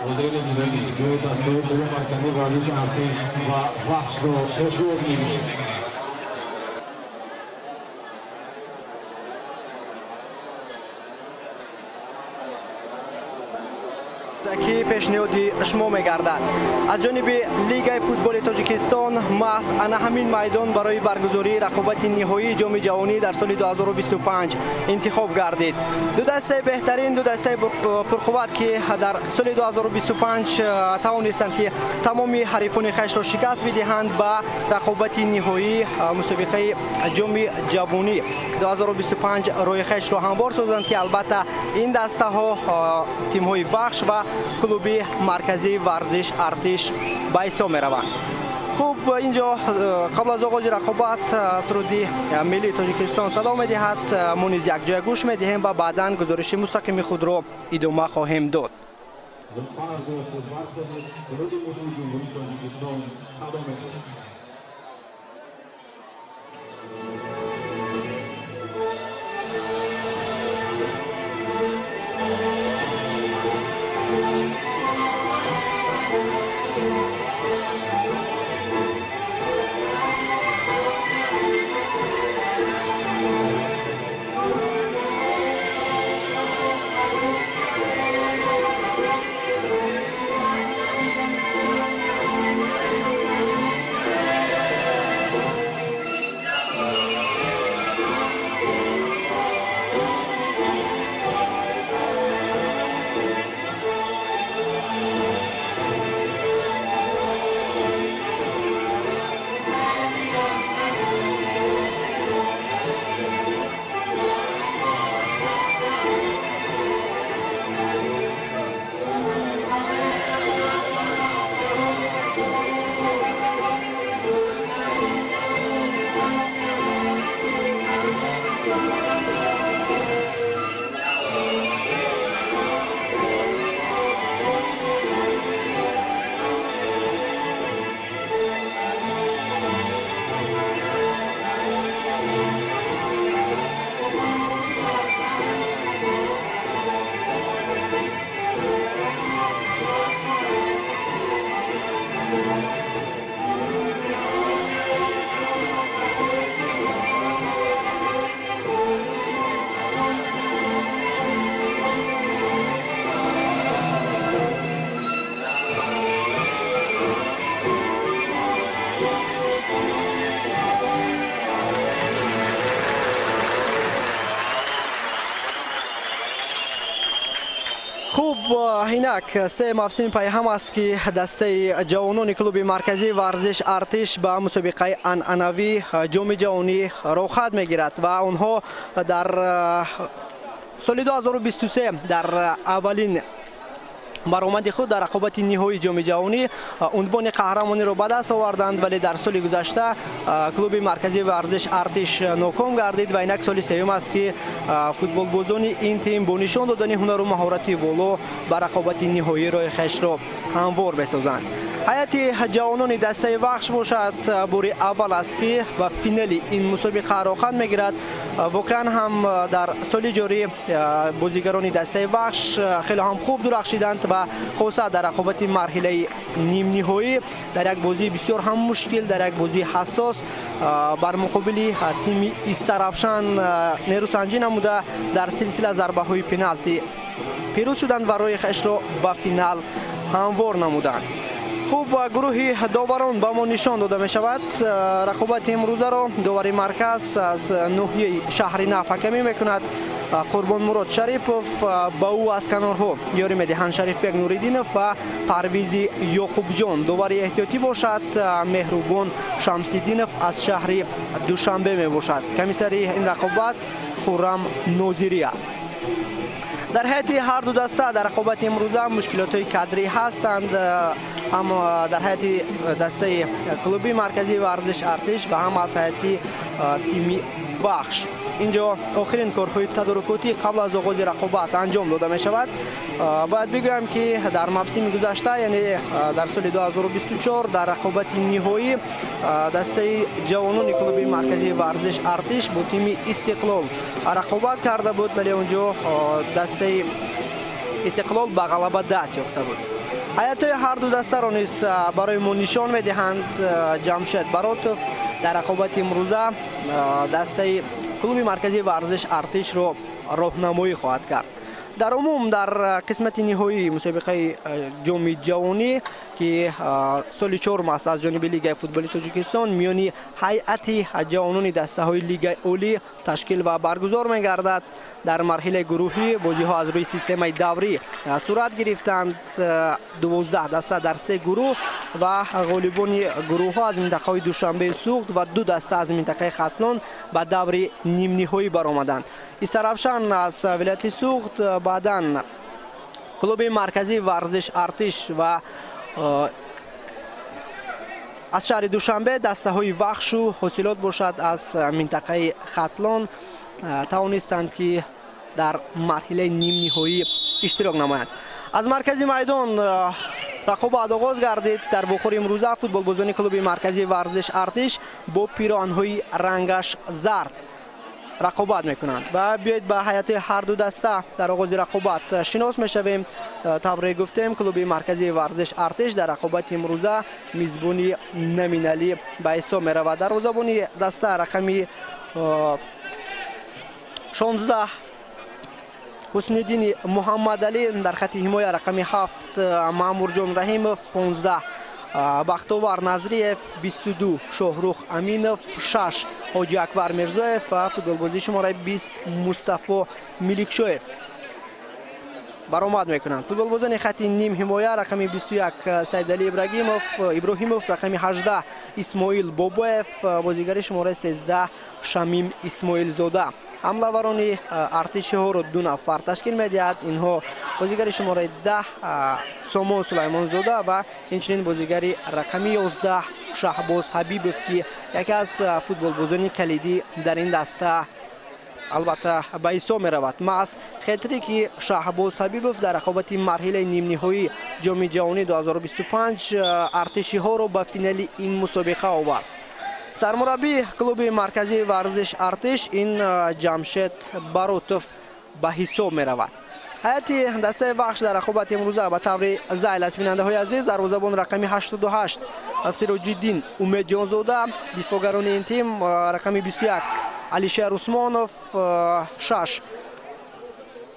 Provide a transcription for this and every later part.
حاضرین گرامی روی دستور کل مرکزی ورزش ارتش و بخش رو پیشواز می‌کنیم. که پیشنهادی شما می‌گردد از جانب لیگ فوتبال تاجیکستان محض انا همین میدان برای برگزاری رقابت نهایی جام جهانی در سال 2025 انتخاب گردید. دو دسته بهترین دو دسته پرقوت که در سال 2025 توانستند که تمامی حریفان خویش را شکست بدهند و رقابت نهایی مسابقه جام جهانی 2025 روی خویش را هموار سازند که البته این دسته ها تیم های بخش و کلوب مرکزی ورزش ارتش به حساب می روند. خوب اینجا قبل از آغاز رقابت سرودی ملی تاجیکستان صدا می دهد. ما نیز یک جای گوش می دهیم و بعدا گزارش مستقیم خود را ادامه خواهیم داد. خوب اینک سه موسم پای هم است که دسته جوانان کلوب مرکزی ورزش ارتش به مسابقه عنعنوی جام جهانی راه خط میگیرد و آنها در سال 2023 در اولین برآمد خود در رقابت نهایی جام جهانی عنوان قهرمانی را به دست آوردند، ولی در سال گذشته کلوب مرکزی ورزش ارتش ناکام گردید و اینک سال سوم است که فوتبال بازان این تیم با نشان دادن هنر و مهارت بالا به رقابت نهایی راه خویش را هموار بسازند. هیئت جوانان دسته بخش باشد بار اول است که به فینال این مسابقه راه خط میگیرد. واقعا هم در سال جاری بازیگران دسته بخش خیلی هم خوب درخشیدند و خاصه در رقابت مرحله نیم نهایی در یک بازی بسیار هم مشکل، در یک بازی حساس بر مقابل تیم استرافشان نیرو سنجی نموده در سلسله ضربه های پنالتی پیروز شدند و راه خویش را به فینال هموار نمودند. خوب گروه داوران به ما نشان داده می شود. رقابت امروزه را داور مرکز از ناحیه شهر نفت حکمی می کند قربان مراد شریفوف، با او از کنارها یاری می دهند شریف بیگ نوریدینوف و پرویز یعقوب جان. داور احتیاطی باشد مهربان شمسیدینوف از شهر دوشنبه می باشد. کمیسر این رقابت خورم نوزیری است. در حیط هر دو دسته در رقابت امروزه مشکلات کادری هستند، هم در حیط دسته کلوبی مرکزی ورزش ارتش و هم از حیط تیمی بخش. اینجا آخرین کارهای تدارکاتی قبل از آغاز رقابت انجام داده می شود. باید بگویم که در موسم گذشته یعنی در سال 2024 در رقابت نهایی دسته جوانان کلوب مرکزی ورزش ارتش با تیم استقلال رقابت کرده بود، ولی اونجا دسته استقلال به غلبه دست یافته بود. ҳаятои ҳар ду дастаро низ барои мо нишон медиҳанд. ҷамшед баротов дар рақобати имрӯза дастаи клуби марказии варзиш артишро роҳнамоӣ хоҳад кард. дар умум дар қисмати ниҳоии мусобиқаи ҷоми ҷавонӣ ки соли чорум аст аз ҷониби лигаи футболи тоҷикистон миёни ҳайати ҷавонони дастаҳои лигаи олӣ ташкил ва баргузор мегардад. дар марҳилаи гурӯҳӣ бозиҳо аз рӯи системаи даврӣ сурат гирифтанд. 12 даста дар 3 гурӯҳ ва ғолибони гурӯҳҳо аз минтақаҳои Душанбеи Суғд ва 2 даста аз минтақаи Хатлон ба даври нимниҳоӣ баромаданд. Исаравшан аз вилояти Суғд, баъдан клуби марказии варзиш артиш ва аз шаҳри Душанбе дастаҳои вахшу ҳосилот бошад аз минтақаи Хатлон тавонистанд ки дар марҳилаи нимниҳоӣ иштирок намоянд. аз маркази майдон рақобат оғоз гардид. дар вохӯри имрӯза футболбозони клуби марказии варзиш артиш бо пироҳанҳои рангаш зард рақобат мекунанд. ва биёед ба ҳаятои ҳар ду даста дар оғози рақобат шинос мешавем. тавре гуфтем клуби марказии варзиш артиш дар рақобати имрӯза мизбони Наминалӣ ба ҳисоб меравад. дарвозабони даста рақами 16 ҳусниддини Муҳаммадалӣ, дар хати ҳимоя рақами 7 Маъмурҷон Раҳимов, 15 Бахтовар Назриев, 22 Шоҳрух Аминов, 6 Ҳоҷи Акбар Мирзоев ва футболбози шумораи 20 Мустафо Миликшоев баромад мекунанд. футболбозони хати ним ҳимоя рақами 21 Сайдалӣ Иброҳимов, рақами 18 Исмоил Бобоев, бозигари шумораи 13 Шамим Исмоилзода. ҳамлаварони артишиҳоро 2 нафар ташкил медиҳад. инҳо бозигари шумораи 10 Сомон Сулаймонзода ва инчунин бозигари рақами 11 Шаҳбоз Ҳабибов ки яке аз футболбозони калидӣ дар ин даста албатта ба ҳисоб меравад. маҳз хетри ки Шаҳбоз Ҳабибов дар рақобати марҳилаи нимниҳоии ҷоми ҷавонӣ 2025 артишиҳоро ба финали ин мусобиқа овард. сармураббии клуби марказии варзиш артиш ин Ҷамшед Баротов ба ҳисоб меравад. ҳайати дастаи вахш дар рақобати имрӯза ба таври зайл аст. бинандаҳои азиз, дарвозабон рақами 88 Сироҷиддин Умедҷонзода, дифогарони ин тим рақами 21 Алишер Усмонов, 6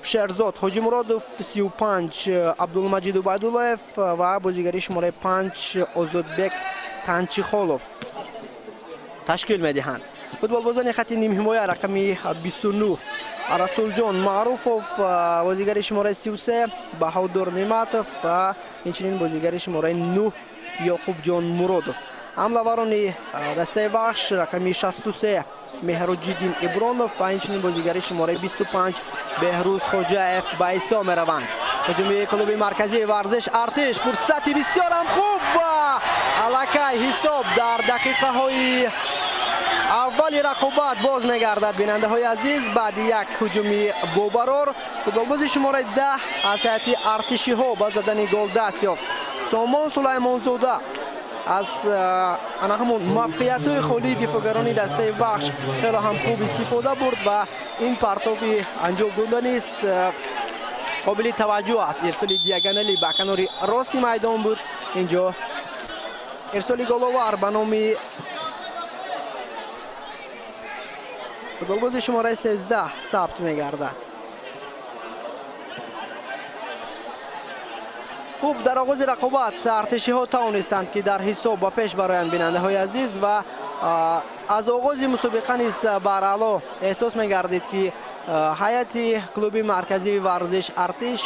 Шерзод Ҳоҷимуродов, 35 Абдулмаҷид Убайдуллоев ва бозигари шумораи 5 Озодбек Танчихолов ташкил медиҳанд. футболбозони хати нимҳимоя рақами 29 Расулҷон Маъруфов, бозигари шумораи 33 Баҳодур Нематов ва инчунин бозигари шумораи 9 Ёқубҷон Муродов. ҳамлаварони дастаи вахш рақами 63 Меҳроҷиддин Ибронов ва инчунин бозигари шумораи 25 Беҳрӯз Хоҷаев ба ҳисоб мераванд. ҳуҷуми клуби марказии варзиш артиш, фурсати бисёрам хуб, аллакай ҳисоб дар дақиқаҳои аввали рақобат боз мегардад. бинандаҳои азиз, баъди як ҳуҷуми бобарор футболбози шумораи 10 аз ҳайати артишиҳо ба задани гол даст ёфт. Сомон Сулаймонзода аз ана ҳамон мавқеиятҳои холии дифогарони дастаи вахш хело ҳам хуб истифода бурд ва ин партови анҷом дода низ қобили таваҷҷӯҳ аст. ирсоли Диаганали ба канори рости майдон буд. инҷо ирсоли головар ба номи футболбози шумораи 13 сабт мегардад. хуб, дар оғози рақобат артишиҳо тавонистанд ки дар ҳисоб ба пеш бароянд. бинандаҳои азиз, ва аз оғози мусобиқа низ бар аъло эҳсос мегардид ки ҳайати клуби марказии варзиш артиш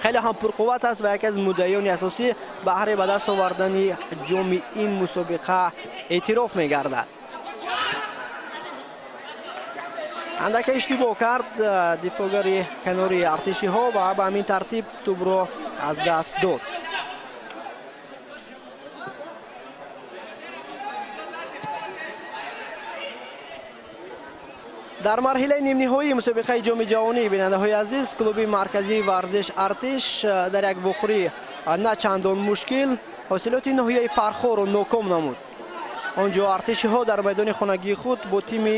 хеле ҳам пурқувват аст ва яке аз муддаиёни асосӣ баҳри ба даст овардани ҷоми ин мусобиқа эътироф мегардад. андака иштибоҳ кард дифогари канори артишиҳо ва ба ҳамин тартиб тӯбро аз даст дод. дар марҳилаи нимниҳоии мусобиқаи ҷоми ҷавонӣ, бинандаҳои азиз, клуби марказии варзиш артиш дар як вохӯрӣ на чандон мушкил ҳосилоти ноҳияи Фархоро ноком намуд. онҷо артишиҳо дар майдони хонагии худ бо тими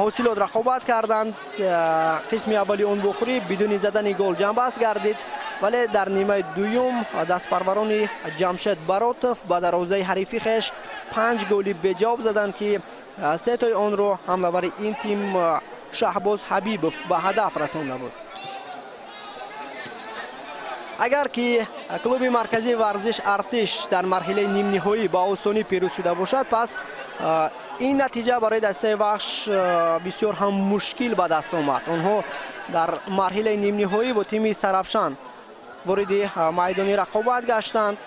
ҳосилот рақобат карданд. қисми аввали он вохӯрӣ бидуни задани гол ҷанбаст гардид. ولی در نیمه دوم دستپروران جمشید باراتوف با دروازه حریفی خیش 5 گلی به جا زدند که 3 تای آن رو حمله‌آور این تیم شهباز حبیبوف به هدف رسانده بود. اگر که کلوب مرکزی ورزش ارتش در مرحله نیم نهایی با آسانی پیروز شده باشد، پس این نتیجه برای دسته وحش بسیار هم مشکل به دست آمد. آنها در مرحله نیم نهایی با تیم سرافشان وارد میدان رقابت گشتند.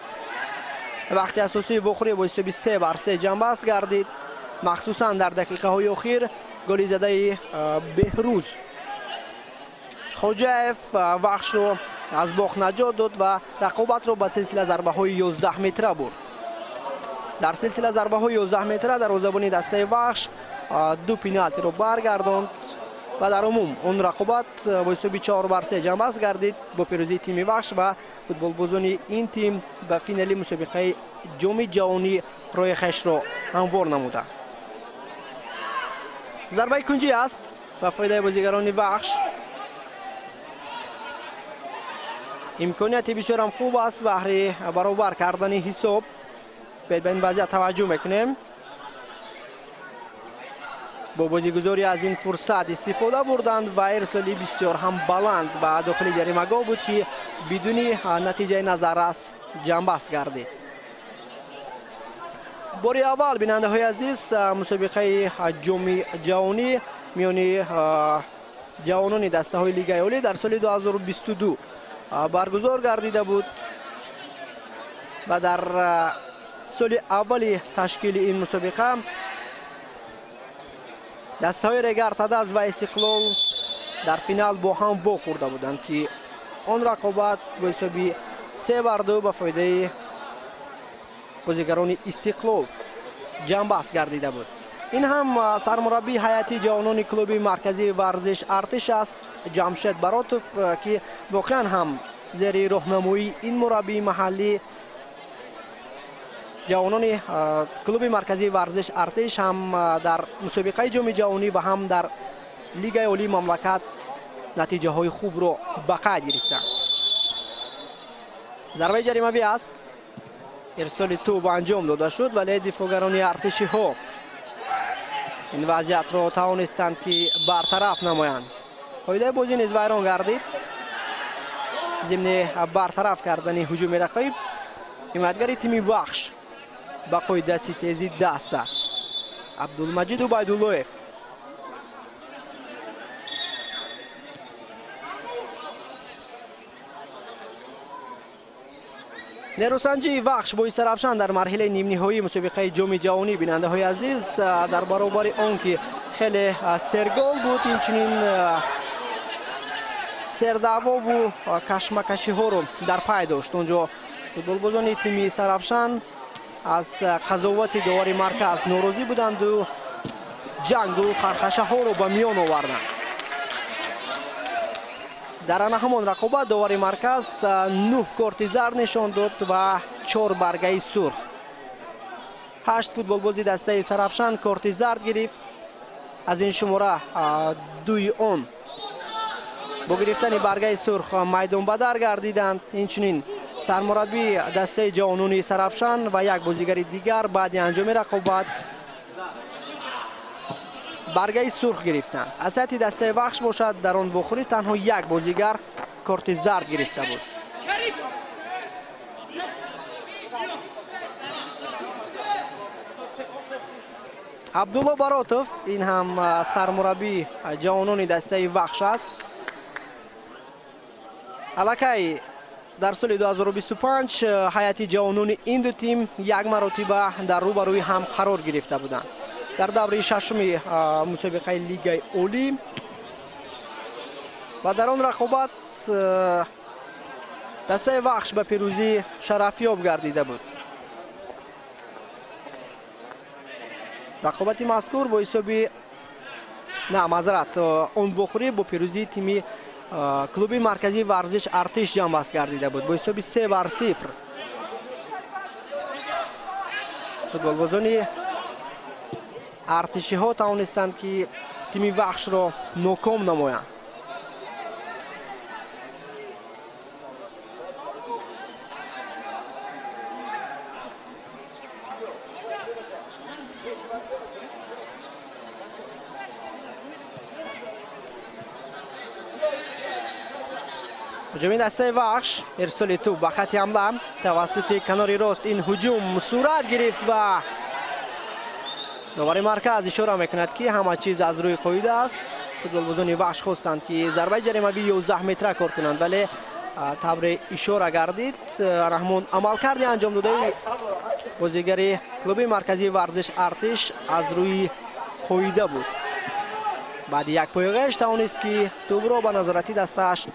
وقتی اساسی وخوری با حساب 3-3 جنبست گردید، مخصوصا در دقیقه های اخیر گل زده بهروز خوجاєв وحش رو از باخت نجات داد و رقابت رو به سلسله ضربه های 11 متره برد. در سلسله ضربه های 11 متره دروازه‌بان دسته وحش 2 پنالتی رو برگرداند و در عموم اون رقابت با حساب 4-3 جنبست گردید با پیروزی تیم وحش و فوتبالبازان این تیم به فینال مسابقه جام جهانی روی خش رو هموار نموده. ضربه کنجی است و فایده بازیگران وحش. امکانیت بسیار هم خوب است بهره برابر کردن حساب. به این وضعیت توجه میکنیم. با بازیگذاری از این فرصت استفاده بردند و ارسالی بسیار هم بلند به داخل جریمه گاه بود که بدون نتیجه نظررس جنبست گردید. بار اول بیننده های عزیز مسابقه جام جهانی میان جوانان دسته های لیگ اولی در سال 2022 برگزار گردیده بود و در سال اول تشکیل این مسابقه دسته های رگرتدز و استقلال در فینال با هم وا خورده بودند که آن رقابت با حساب 3-2 به فایده بازیگران استقلال جنبست گردیده بود. این هم سرمربی هیئت جوانان کلوب مرکزی ورزش ارتش است، جمشید باراتوف، که واقعا هم زیر راهنمایی این مربی محلی جوانان کلوب مرکزی ورزش ارتش هم در مسابقه جام جهانی و هم در لیگ اولی مملکت نتیجه های خوب رو به قید گرفتند. ضربه جریمه‌ای است. ارسال توپ انجام داده شد ولی دفاعگران ارتشی ها این وضعیت را توانستند که برطرف نمایند. فایده بازی نیز ویران گردید. ضمن برطرف کردن هجوم رقیب حمایتگر تیم وحش با قاعده تیزی دست عبدالمجید عبیدالله نیروسنجی وحش با سرافشان در مرحله نیم نهایی مسابقه جام جهانی بیننده های عزیز در برابر آن که خیلی سرگال بود، اینچنین سردعوا و کشمکشی ها رو در پی داشت. اونجا فوتبالبازان تیم سرافشان از قضاوت داور مرکز ناراضی بودند و جنگ و خرخشه ها رو به میان آوردند. در آن همان رقابت داور مرکز 9 کارت زرد نشان داد و 4 برگه سرخ. 8 فوتبالبازی دسته سرافشان کارت زرد گرفت. از این شماره 2 آن با گرفتن برگه سرخ میدان به در گردیدند. اینچنین سرمربی دسته جوانان سرافشان و یک بازیگر دیگر بعد انجام رقابت برگه سرخ گرفتند. از سطح دسته وحش باشد در آن وخوری تنها یک بازیگر کارت زرد گرفته بود. عبدالله باراتوف این هم سرمربی جوانان دسته وحش است. الکی در سال 2025 هیئت جوانان این دو تیم یک مرتبه در روبروی هم قرار گرفته بودند. در دوره ششم مسابقه لیگ اولی و در آن رقابت دسته وحش به پیروزی شرفیاب گردیده بود. رقابت مذکور با حساب اون بخوری با پیروزی تیم کلوب مرکزی ورزش ارتش جنبست گردیده بود با حساب 3-0. فوتبالبازان ارتشی ها توانستند که تیم وحش را ناکام نمایند. هجومی دسته وحش، ارسال توپ به خط حمله توسط کنار راست. این هجوم صورت گرفت و داور مرکز اشاره میکند که همه چیز از روی قاعده است. فوتبالبازان وحش خواستند که ضربه جریمه‌ای 11 متره کار کنند، ولی طبر اشاره گردید. رحمان عملکردی انجام داده بازیگر کلوب مرکزی ورزش ارتش از روی قاعده بود. بعد یک پایغش توانست که توپ را به نظارتی دستش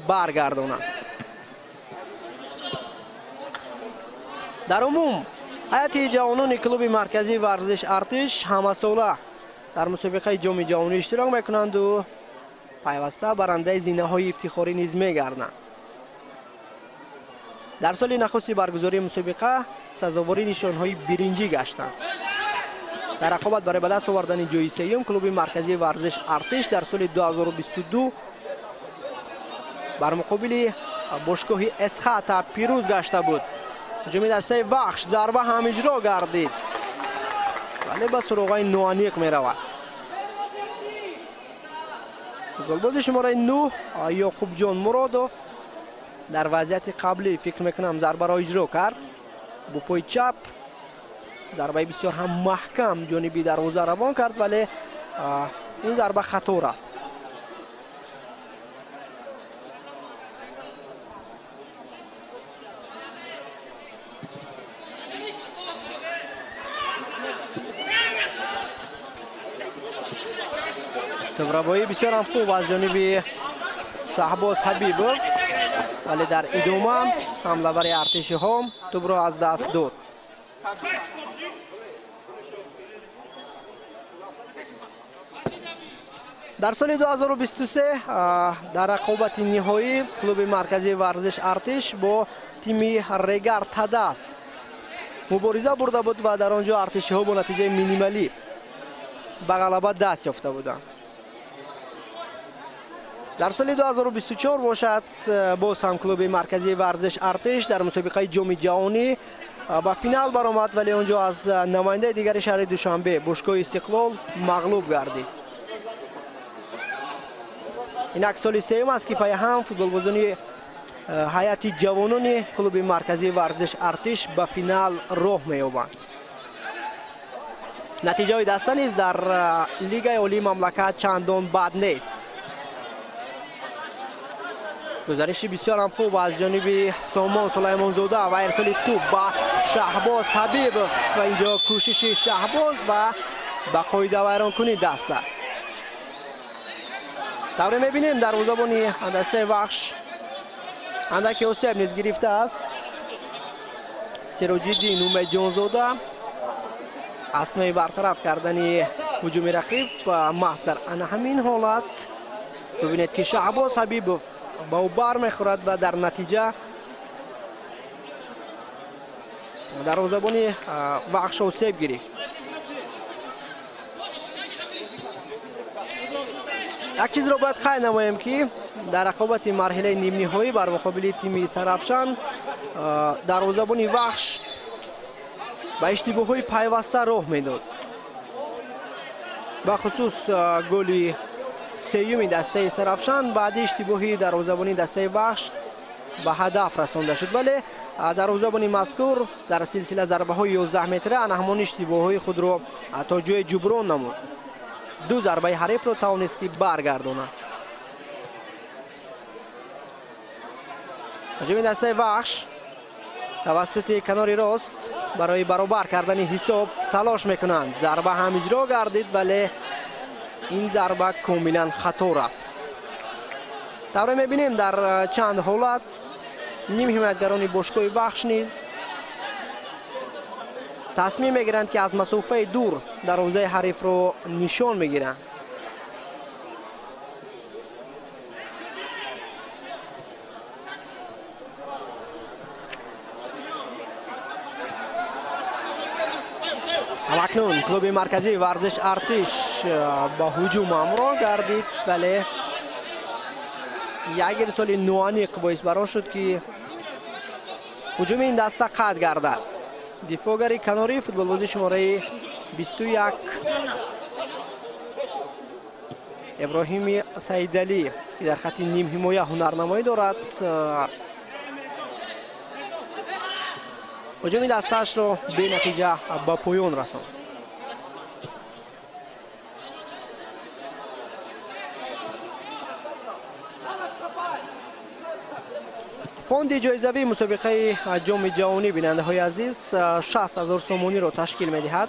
برگرداند. در عموم هیئت جوانان کلوب مرکزی ورزش ارتش همه ساله در مسابقه جام جهانی اشتراک میکنند و پیوسته برنده زینه‌های افتخاری نیز میگردند. در سال نخست برگزاری مسابقه سزاوار نشانهای برنجی گشتند. در رقابت برای به دست آوردن جای سوم کلوب مرکزی ورزش ارتش در سال 2022 بر مقابل باشگاه اسخات پیروز گشته بود. هجوم دسته وحش ضربه هم اجرا گردید ولی به سراغ نوانیق می رود. گلباز شماره 9 یعقوب جان مرادوف در وضعیت قبلی فکر میکنم ضربه را اجرا کرد. با پای چپ ضربه بسیار هم محکم جانبی دروازه روان کرد ولی این ضربه خطا رفت. توبرابایی بسیار هم خوب از جانب شهباز حبیبوف ولی در ادامه حمله بر ارتش هم توپ را از دست داد. در سال 2023 در رقابت نهایی کلوب مرکزی ورزش ارتش با تیم ریگر تداس مبارزه برده بود و در آنجا ارتشی ها با نتیجه مینیمالی به غلبه دست یافته بودند. در سال 2024 باشد باز هم کلوب مرکزی ورزش ارتش در مسابقه جام جهانی به فینال برآمد ولی آنجا از نماینده دیگر شهر دوشنبه باشگاه استقلال مغلوب گردید. این سال سوم است که پای هم فوتبالبازان هیئت جوانان کلوب مرکزی ورزش ارتش به فینال راه می‌یابند. نتیجه دسته نیز در لیگ عالی مملکت چندان بد نیست. گزارش بسیار هم خوب از جانب سامان سلیمانزاده و ارسال توپ به شهباز حبیب و اینجا کوشش شهباز و به قاعده ویران کنی دسته. دوره میبینیم دروازه‌بان دسته وحش اندک حساب نیز گرفته است. سراج‌الدین امید جانزاده اسنای برطرف کردن هجوم رقیب و محض در همین حالت ببینید که شهباز حبیبوف با او بر میخورد و در نتیجه دروازه‌بان وحش حساب گرفت. یک چیز را باید قید نمایم که در رقابت مرحله نیم نهایی بر مقابل تیم سرافشان دروازه‌بان وحش به اشتباه‌های پیوسته راه میداد. به خصوص گل سوم دسته سرافشان بعد اشتباهی دروازه‌بان دسته وحش به هدف رسانده شد ولی دروازه‌بان مذکور در سلسله ضربه‌های 11 متره همون اشتباه‌های خود را تا جای جبران نمود. دو ضربه حریف را توانست که برگرداند. هجوم دسته وحش توسط کنار راست برای برابر کردن حساب تلاش میکنند. ضربه هم اجرا گردید ولی این ضربه کاملا خطا رفت. دوره میبینیم در چند حالت نیم حمایتگران باشگاه وحش نیز تصمیم میگیرند که از مسافه دور دروازه حریف رو نشان میگیرند. همکنون کلوب مرکزی ورزش ارتش با هجوم همراه گردید ولی یک ارسال نوانیق باعث بران شد که هجوم این دسته قطع گردد. دفاعگر کناری فوتبالباز شماره 21 ابراهیم سیدعلی که در خط نیم حمایه هنرنمایی دارد هجوم دستش رو به نتیجه با پایان رساند. فوند جایزوی مسابقه جام جهانی بیننده های عزیز 60,000 سومونی را تشکیل می دهد.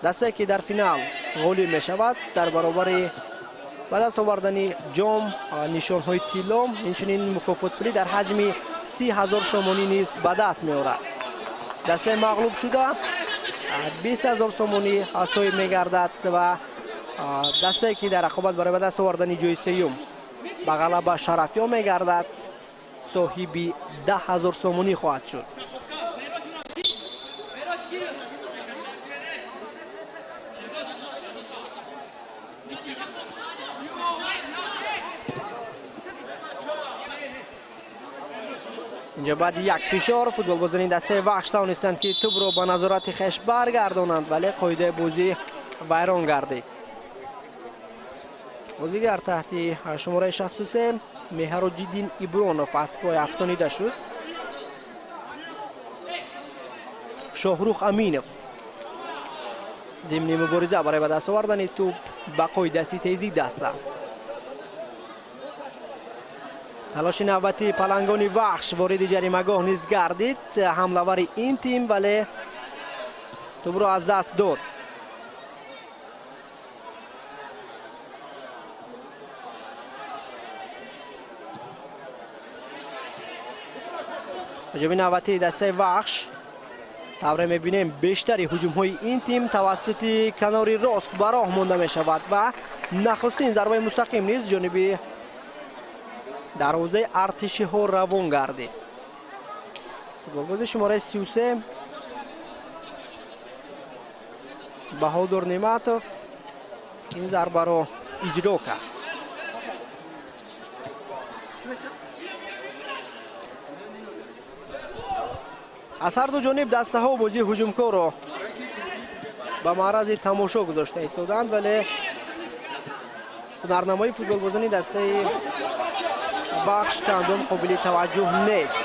دسته که در فینال غالب می شود در برابر به دست آوردن جام نشان های طلا اینچنین مکافات پولی در حجم 30,000 سومونی نیز به دست می آورد. دسته مغلوب شده 20,000 سومونی صاحب می گردد و دسته که در رقابت برای به دست آوردن جای سوم به غلبه شرفیاب می گردد صاحب 10,000 سومونی خواهد شد. اینجا بعد یک فشار فوتبال بازان دسته وحش توانستند که توپ را به نظارت خویش برگردانند ولی قاعده بازی ویران گردید. بازیگر تحت شماره 63 مهراج‌الدین ابرانوف از پای افتانیده شد. شاهروخ امینov ضمن مبارزه برای به دست آوردن توپ به قاعده تیزی دست داد. تلاش نوبتی پلنگان وحش وارد جریمه‌گاه نیز گردید. حمله‌ور این تیم ولی توپ را از دست داد. هجوم نوبتی دسته وحش طوری می‌بینیم بیشتری هجوم‌های این تیم توسط کنار راست به راه مانده می‌شود و نخستین ضربه مستقیم نیز جانب دروازه ارتشی ها روان گردید. فوتبالباز شماره 33 بهادر نعمتوف این ضربه را اجرا کرد. از هر دو جانب دسته ها بازی هجومکار را به معرض تماشا گذاشته ایستادند ولی هنرنمایی فوتبال بازانی دسته بخش چندان قابل توجه نیست.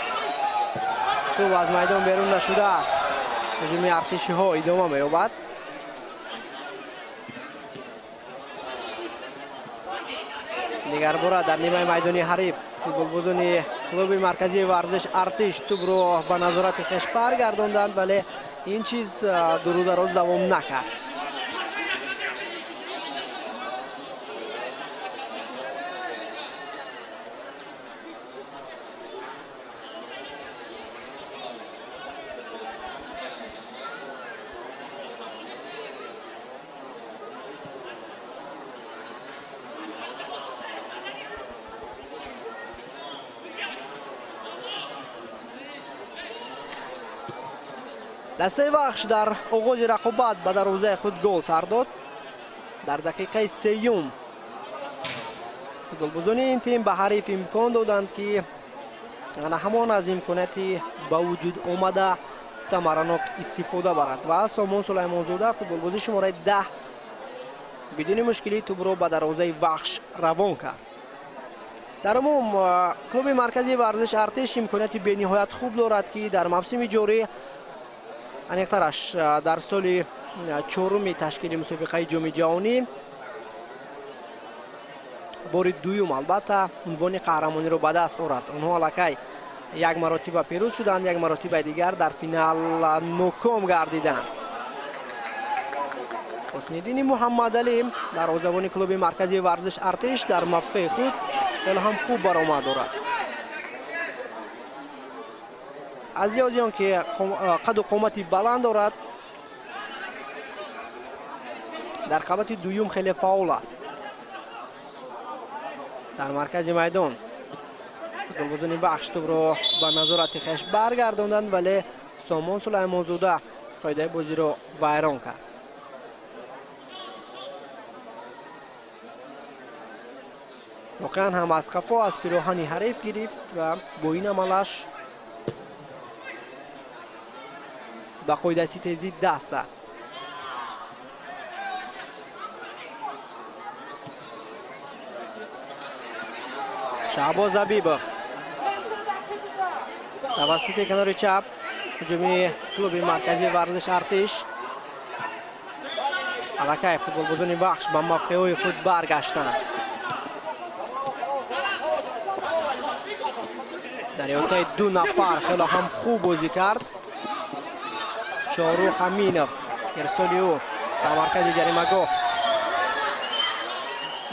توپ از میدان بیرون نشده است. هجوم ارتشی ها ادامه می‌یابد. دیگر بار در نیمه میدانی حریف فوتبال بازان کلوب مرکزی ورزش ارتش توپ را به نظارت خویش برگرداندند ولی این چیز دور دراز دوام نکرد. دسته وحش در آغاز رقابت به دروازه خود گل سر داد. در دقیقه 3 فوتبالبازان این تیم به حریف امکان دادند که همان از امکاناتی به وجود آمده ثمرناک استفاده برد و سامان سلیمانزاده فوتبالباز شماره 10 بدون مشکلی توپ را به دروازه وحش روان کرد. در عموم کلوب مرکزی ورزش ارتش امکاناتی به نهایت خوب دارد که در موسم جاری انیقترش در سال 4 تشکیل مسابقه جام جهانی بار دوم البته عنوان قهرمانی را به دست آورد. آنها الکی یک مرتبه پیروز شدند، یک مرتبه دیگر در فینال ناکام گردیدند. حسن‌الدین محمدعلی دروازه‌بان کلوب مرکزی ورزش ارتش در موقع خود خیلی هم خوب برآمد دارد. از لحاظ که قد و قامتی بلند دارد در رقابت دوم خیلی فعال است. در مرکز میدان فوتبالبازان بخش توپ را به نظارت خویش برگرداندند ولی سامان سلیمانزاده قاعده بازی را ویران کرد. واقعا هم از قفا از پیراهن حریف گرفت و با این عملش به قاعده تیزی دست داد. شعباز حبیبов توسط کنار چپ هجومی کلوب مرکزی ورزش ارتش. الکای فوتبالبازان بخش به موقعهای خود برگشتند. در احتای دو نفر خیلی هم خوب بازی کرد. شاروخ امینov ارسالی او در مرکز جریمه‌گاه.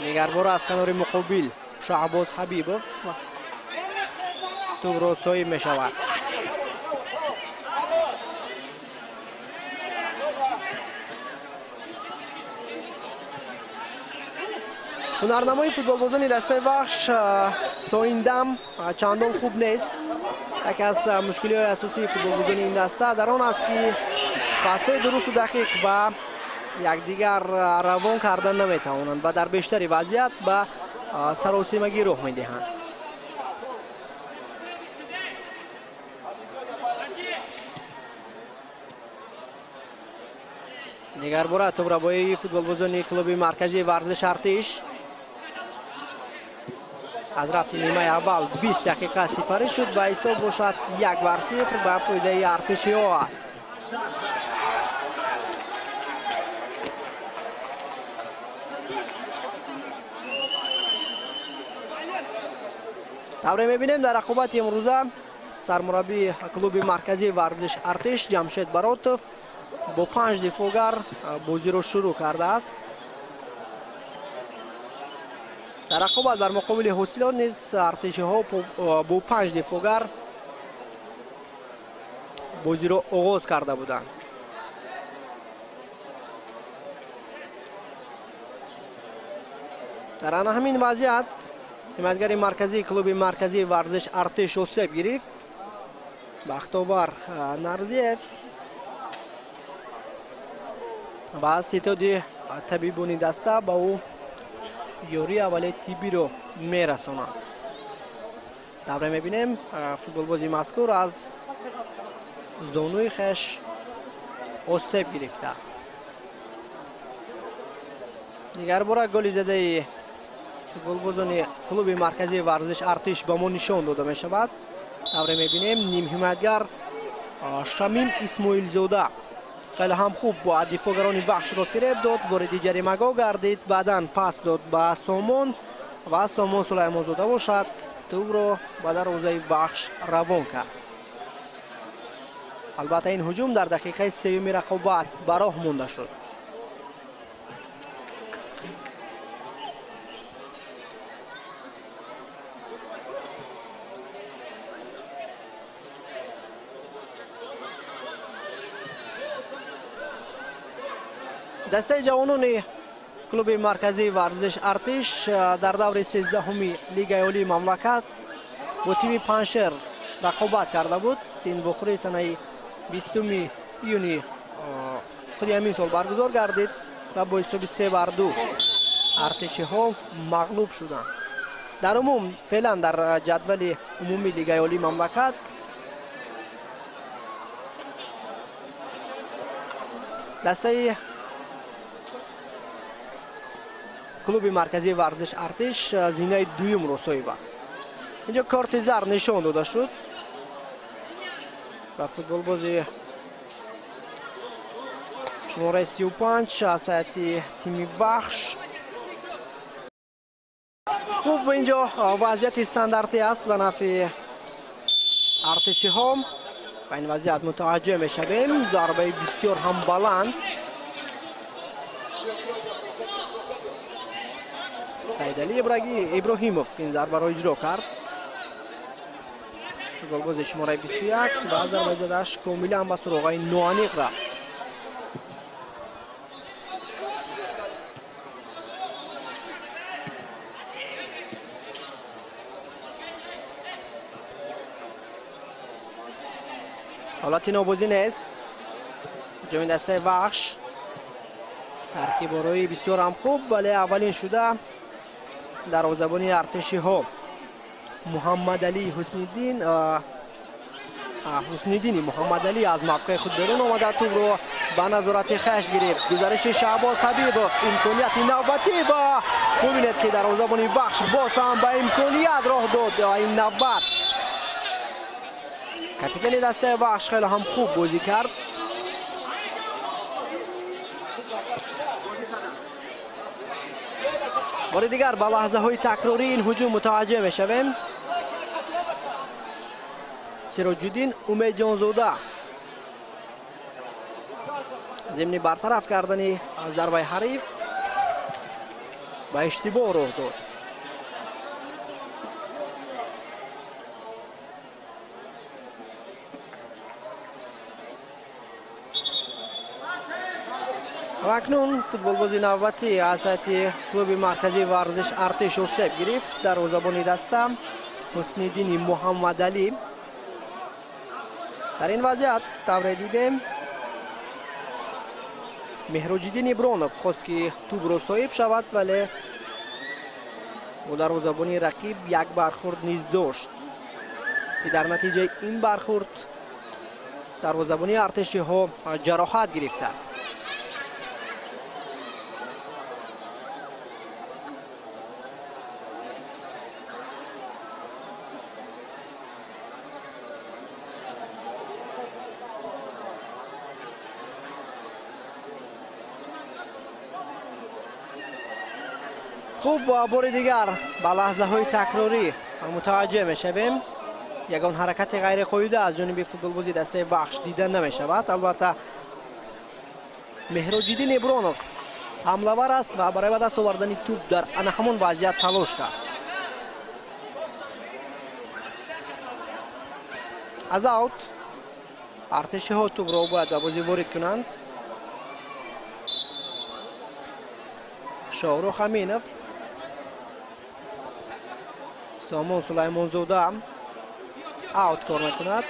نگرباره از کنار مقابل شعباز حبیبov توپ را صاحب می شود. هنرنمای فوتبالبازان دسته بخش تا این دم چندان خوب نیست. یکی از مشکلی های اساسی فوتبالبازان این دسته در آن است که پاس‌های درست و دقیق و یکدیگر روان کردن نمیتوانند و در بیشتری وضعیت به سراسیمگی رخ میدهند. نگرباره توپ را با فوتبالبازان کلوب مرکزی ورزش ارتش از رفت نیمه اول 20 دقیقه سپری شد و حساب باشد 1-0 به فایده ارتشی ها است. طوری میبینیم در رقابت امروزه سرمربی کلوب مرکزی ورزش ارتش جمشید براتوف با 5 دفاعگر بازی را شروع کرده است. در رقابت بر مقابل حوصلات نیز ارتشی ها با 5 دفاعگر بازی را آغاز کرده بودند. در همین وضعیت حمایتگر مرکزی کلوب مرکزی ورزش ارتش آسیب گرفت. بختاور نرزید و ستاد طبیبانی دسته با او یاری اولی تیبی رو میرساند. دوره میبینیم فوتبالبازی مذکور از زانوی خش آسیب گرفته است. دیگر بار گلی زده فوتبالبازان کلوب مرکزی ورزش ارتش به ما نشان داده می شود. دوره میبینیم نیم حمایتگر شمیم اسماعیل زاده خیلی هم خوب با دفاعگران بخش را فریب داد، وارد جریمه‌گاه گردید، بعداً پاس داد به سامان و سامان سلیمان زاده باشد توپ را به دروازه بخش روان کرد. البته این هجوم در دقیقه سوم رقابت به راه مانده شد. دسته جوانان کلوب مرکزی ورزش ارتش در دور 13 لیگ عالی مملکت با تیم پنشر رقابت کرده بود. این بخوری سنه 20 یونی خود همین سال برگزار گردید و با حساب 3-2 ارتشی ها مغلوب شدند. در عموم فعلا در جدول عمومی لیگ عالی مملکت دسته کلوب مرکزی ورزش ارتش زینه دویم رو صاحب است. اینجا کارت زرد نشان داده شد و فوتبالبازی شماره 35 از تیم بخش. خوب اینجا وضعیت استانداردی است به نفع ارتشی ها. و این وضعیت متوجه می شویم. ضربه بسیار هم بلند سیدعلی ابراهیموف این ضربه را اجرا کرد. فوتبالباز شماره 21 و ضربه زده‌اش کاملا به سراغ نوانیق رفت. حالت نابازی نیست. جمعی دسته بخش ترکیب روی بسیار هم خوب ولی اولین شده دروازه‌بان ارتشی ها محمد علی حسنی محمد علی از موقع خود بیرون آمده توپ رو با نظارت خش گرفت. گزارش شعباز حبیب، امکانیت نوبتی با ببینید که دروازه‌بان بخش باز هم با امکانیت راه داد این نوبت. کاپیتان دسته بخش خیلی هم خوب بازی کرد. بار دیگر با لحظه های تکراری این هجوم متوجه می شویم. سراج‌الدین امید جانزاده ضمن برطرف کردن ضربه حریف با اشتباه راه داد. و اکنون فوتبال بازی نوبتی از سایت کلوب مرکزی ورزش ارتش و سیب گرفت. دروازه‌بان دسته حسن‌الدین محمد علی. در این وضعیت طور دیدیم مهراج‌الدین ابرانوف خواست که توپ را صاحب شود، ولی او دروازه‌بان رقیب یک برخورد نیز داشت که در نتیجه این برخورد دروازه‌بان ارتشی ها جراحت گرفته است. خوب و بار دیگر با لحظه های تکراری متوجه می شویم یگان حرکت غیر قاعده از جانب فوتبال بازی دسته بخش دیده نمی شود. البته مهراج‌الدین ابرانوف حمله‌ور است و برای به دست آوردن توپ در همون وضعیت تلاش کرد. از اوت ارتشی ها توپ را باید به بازی وارد کنند. شاهرخ امینov، سامان سلیمانزاده اوت کار میکند.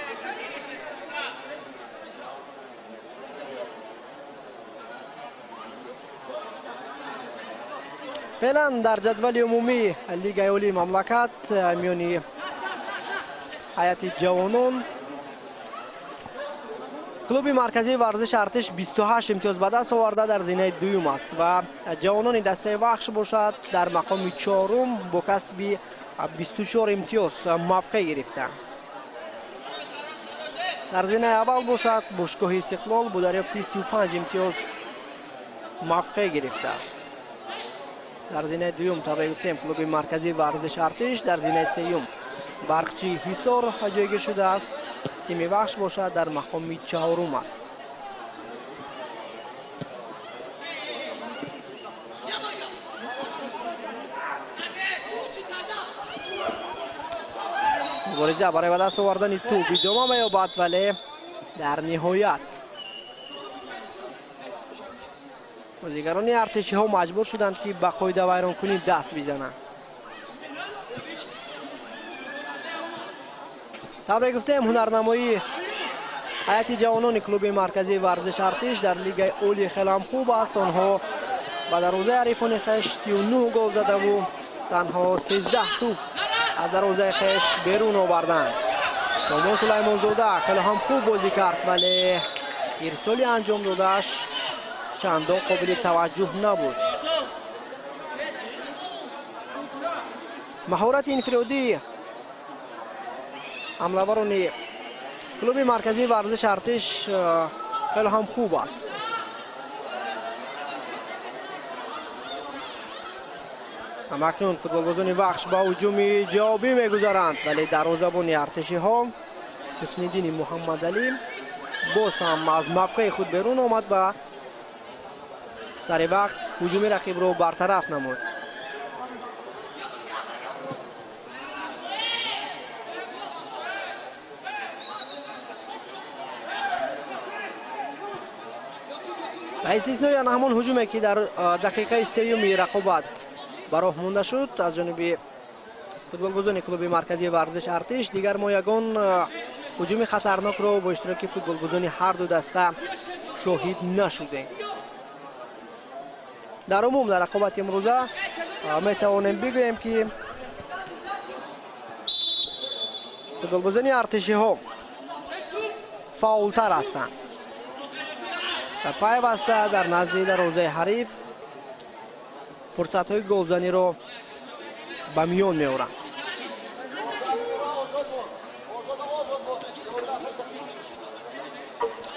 فعلا در جدول عمومی لیگ عالی مملکت میانی هیئت جوانان کلوب مرکزی ورزش ارتش 28 امتیاز به دست آورده در زینه دوم است و جوانان دسته بخش باشد در مقام چهارم با کسب 24 امتیاز موفقیت گرفته. در زینه اول باشد باشگاه استقلال با دریافت 35 امتیاز موفقیت گرفته است. در زینه دوم طبعا گفتیم کلوب مرکزی ورزش ارتش، در زینه سوم برقچی حصار جایگیر شده است. تیم بخش باشد در مقام چهارم است. مبارزه برای به دست آوردن توپ ادامه می‌یابد، ولی در نهایت بازیگران ارتشی ها مجبور شدند که به قاعده ویرانکنی دست بزنند. طبعا گفتیم هنرنمایی هیئت جوانان کلوب مرکزی ورزش ارتش در لیگ عالی خیلی هم خوب است. آنها به دروازه حریفان خویش 39 گل زده و تنها 13 توپ از دروازه خویش بیرون آوردند. سامان سلیمانزاده خیلی هم خوب بازی کرد، ولی ارسالی انجام دادش چندان قابل توجه نبود. مهارت انفرادی حمله‌وران کلوب مرکزی ورزش ارتش خیلی هم خوب است. اکنون فوتبال بازان بخش با هجوم جوابی میگذارند، ولی دروازه‌بان ارتشی ها حسن‌الدین محمد علی باز هم از موقع خود بیرون آمد و سر وقت هجوم رقیب رو برطرف نمود. به استثنای همان هجومی که در دقیقه سوم رقابت براه مانده شد از جانب فوتبال بازان کلوب مرکزی ورزش ارتش، دیگر ما یگان هجوم خطرناک را با اشتراک فوتبال بازان هر دو دسته شاهد نشدیم. در عموم در رقابت امروزه می توانیم بگوییم که فوتبال بازان ارتشی ها فعالتر هستند. و پیوسته در نزد دروازه حریف فرصت های گلزنی رو به میان میارند.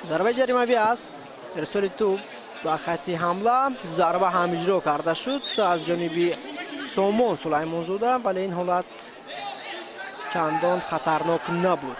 ضربه جریمه‌ای است. ارسال توپ به خط حمله، ضربه هم اجرا کرده شد از جانب سامان سلیمانزاده، ولی این حالت چندان خطرناک نبود.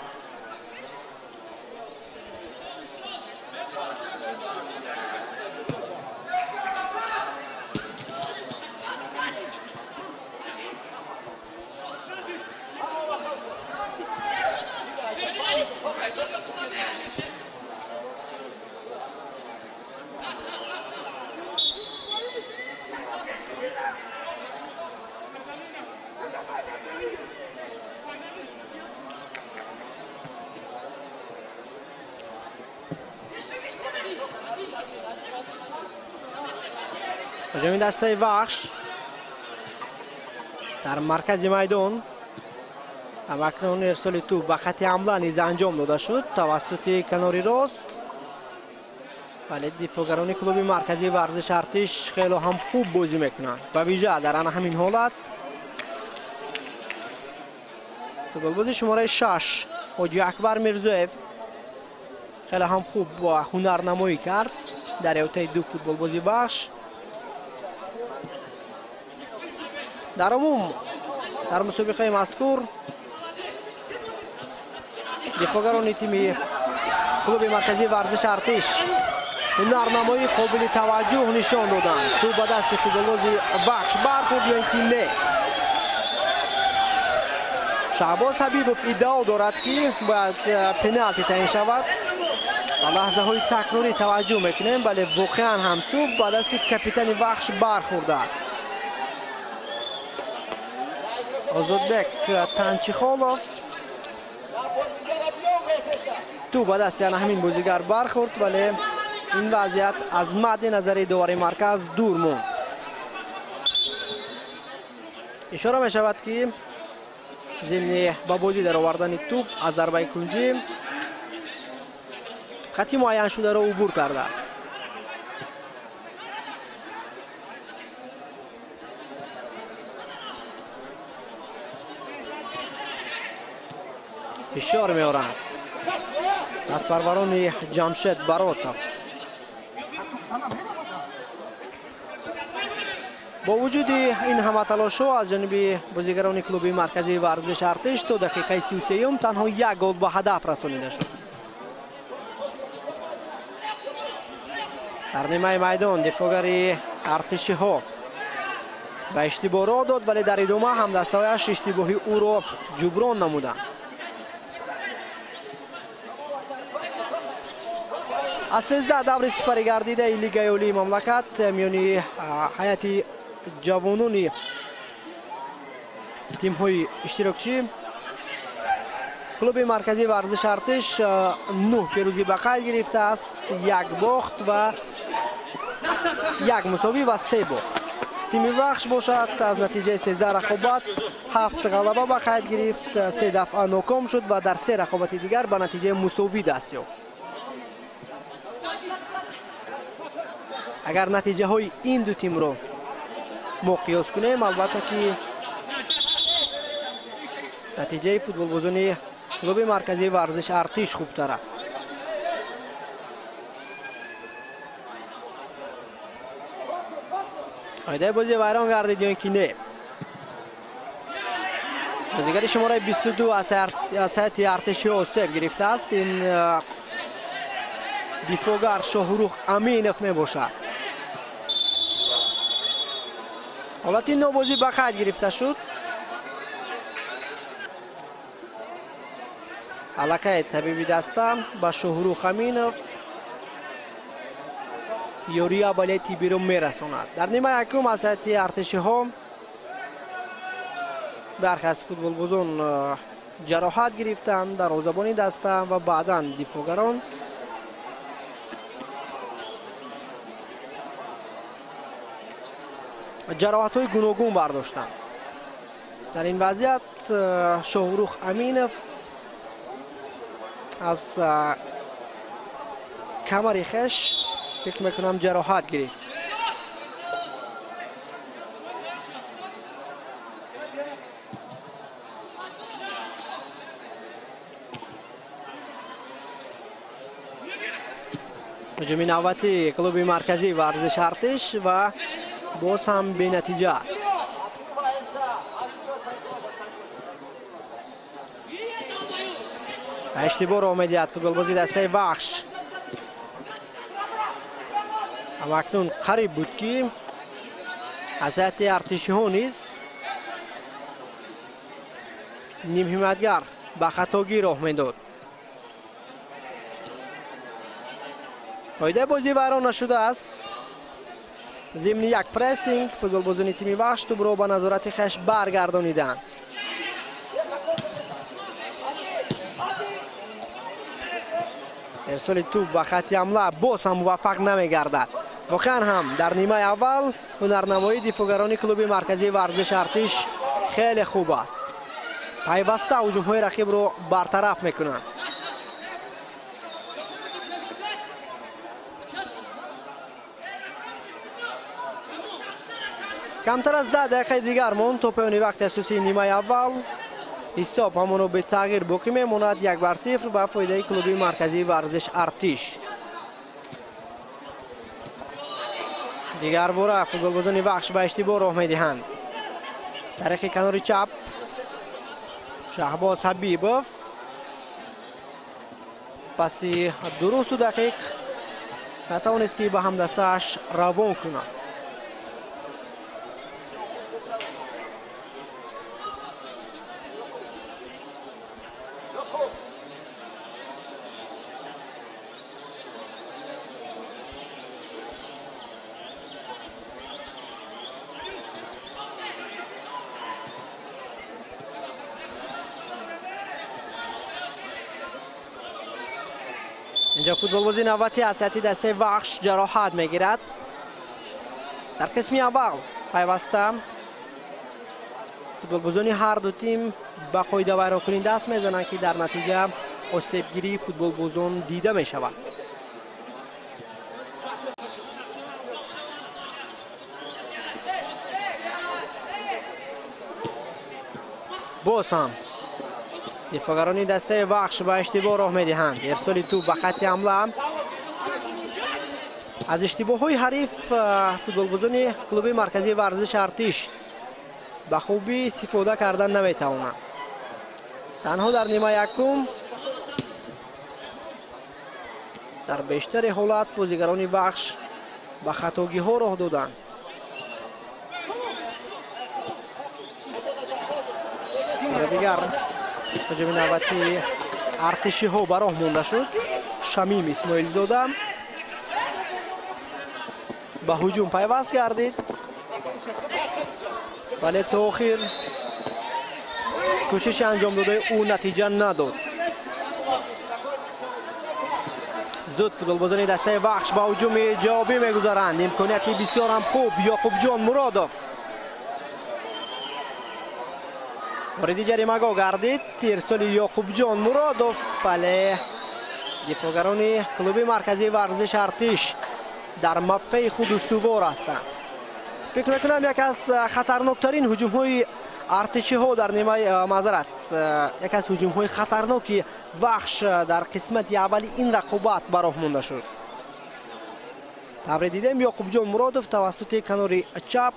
هجوم دسته وحش در مرکز میدان. اکنون ارسال توپ به خط حمله نیز انجام داده شد توسط کناری راست، ولی دفاعگران کلوب مرکزی ورزش ارتش خیلی هم خوب بازی میکنند و ویژه در همین حالت گلباز شماره 6 حاجی اکبر میرزویف خیلی هم خوب با هنرنمایی کرد در اوتای دو فوتبال بازی بخش. در عموم در مسابقه مذکور دفاعگران تیم کلوب مرکزی ورزش ارتش هنرنمایی قابل توجه نشان دادند. تو به دست فوتبالباز بخش برخورد یا اینکه نه. شعباز حبیبوف ادعا دارد که باید پنالتی تعیین شود. لحظه های تکراری توجه میکنیم، ولی واقعا هم توپ به دست کاپیتان بخش برخورده است. آزادبک تنچیخالوف تو به دست همین بازیگر برخورد، ولی این وضعیت از مد نظر داور مرکز دور موند. اشاره می شود که ضمن با بازی در آوردن توپ از ضربه کنجی خطی معین شده را عبور کرده است. فشار می آورند از پروران جمشید براتا. با وجود این همه تلاش‌ها از جانب بازیگران کلوب مرکزی ورزش ارتش تا دقیقه 33 تنها یک گل به هدف رسانیده شد. در نیمه میدان دفاعگر ارتشی ها به اشتباه راه داد، ولی در ادامه هم دستایش اشتباهی او را جبران نمودند. از 13 دور سپری گردیده لیگ اولی مملکت میانی هیئت جوانان تیم های اشتراکچی کلوب مرکزی ورزش ارتش 9 پیروزی به قید گرفته است، 1 باخت و 1 مساوی و 3 باخت. تیم بخش باشد از نتیجه 13 رقابت 7 غلبه به قید گرفت، 3 دفعه ناکام شد و در 3 رقابت دیگر به نتیجه مساوی دست یافت. اگر نتیجه های این دو تیم رو ما قیاس کنیم، البته که نتیجه فوتبال بازان کلوب مرکزی ورزش ارتش خوبتر است. ایده بازی ویران گردید یا اینکه نه. بازیگر شماره 22 از هیئت ارتشی آسیب گرفته است. این دفاعگر شاهروخ امینف می باشد. حالت این نوبازی به قید گرفته شد. علاقه طبیبی دستم با شاهروخ امینف یوری عملیاتی بیرون میرساند. در نیمه یکم از هیئت ارتشی ها برخی از فوتبال بازان جراحت گرفتند در دروازه‌بانی دسته و بعدا دفاعگران. جراحت های گوناگون برداشتند. در این وضعیت شاهروخ امینف از کمر خش فکر میکنم جراحت گرفت. هجوم نوبتی کلوب مرکزی ورزش ارتش و باز هم بی نتیجه است. اشتباه امیدیت فوتبالبازی دسته بخش اما اکنون قریب بود که حضرت ارتشی ها نیز نیم حمایتگر به خطاگی راه میداد. فایده بازی ویران نشده است. ضمن یک پرسینگ فوتبالبازان تیم بخش توپ را به نظارت خویش برگردانیدند. ارسال توپ به خط حمله باز هم موفق نمیگردد. واقعا هم در نیمه اول هنرنمایی دفاعگران کلوب مرکزی ورزش ارتش خیلی خوب است. پیوسته هجوم‌های رقیب را برطرف میکنند. کمتر از 10 دقیقه دیگر مون تا پایان وقت اساسی نیمه اول. حساب همون به تغییر باقی میماند. 1-0 به فایده کلوب مرکزی ورزش ارتش. دیگر باره فوتبالبازان بخش به اشتباه راه میدهند. طریق کنار چپ شهباز حبیبوف پسی درست و دقیق نتوانست که به همدستش روان کند. اینجا فوتبالبازی نوبتی اساتی دسته بخش جراحت میگیرد. در قسمی اول پیوسته فوتبالبازان هر دو تیم به قاعده ویران کننده دست میزنند که در نتیجه آسیبگیری فوتبالبازان دیده می شود. باز هم دفاعگران دسته بخش به اشتباه راه میدهند. ارسال توپ به خط حمله از اشتباه های حریف فوتبالبازان کلوب مرکزی ورزش ارتش به خوبی استفاده کردن نمیتوانند. تنها در نیمه یکم در بیشتر حالات بازیگران بخش به خطاگی ها راه دادند. دیگر هجوم نوبتی ارتشی ها براه مونده شد. شمیم اسماعیل زاده به هجوم پیوست گردید ولی تا آخر کوشش انجام داده او نتیجه نداد. زود فوتبالبازان دسته بخش به هجوم جوابی میگذارند. امکانیت بسیار هم خوب یعقوب جان مرادوف وارد جریمه گردید. ارسال یعقوب جان مرادوف بله دفاعگران کلوب مرکزی ورزش ارتش در موقع خود استوار هستند. فکر میکنم یک از خطرناکترین هجوم های ارتشی ها در نیمه معذرت یک از هجوم های خطرناکی بخش در قسمت اولی این رقابت براه مونده شد. تبر دیدیم یعقوب جان مرادوف توسط کنار چپ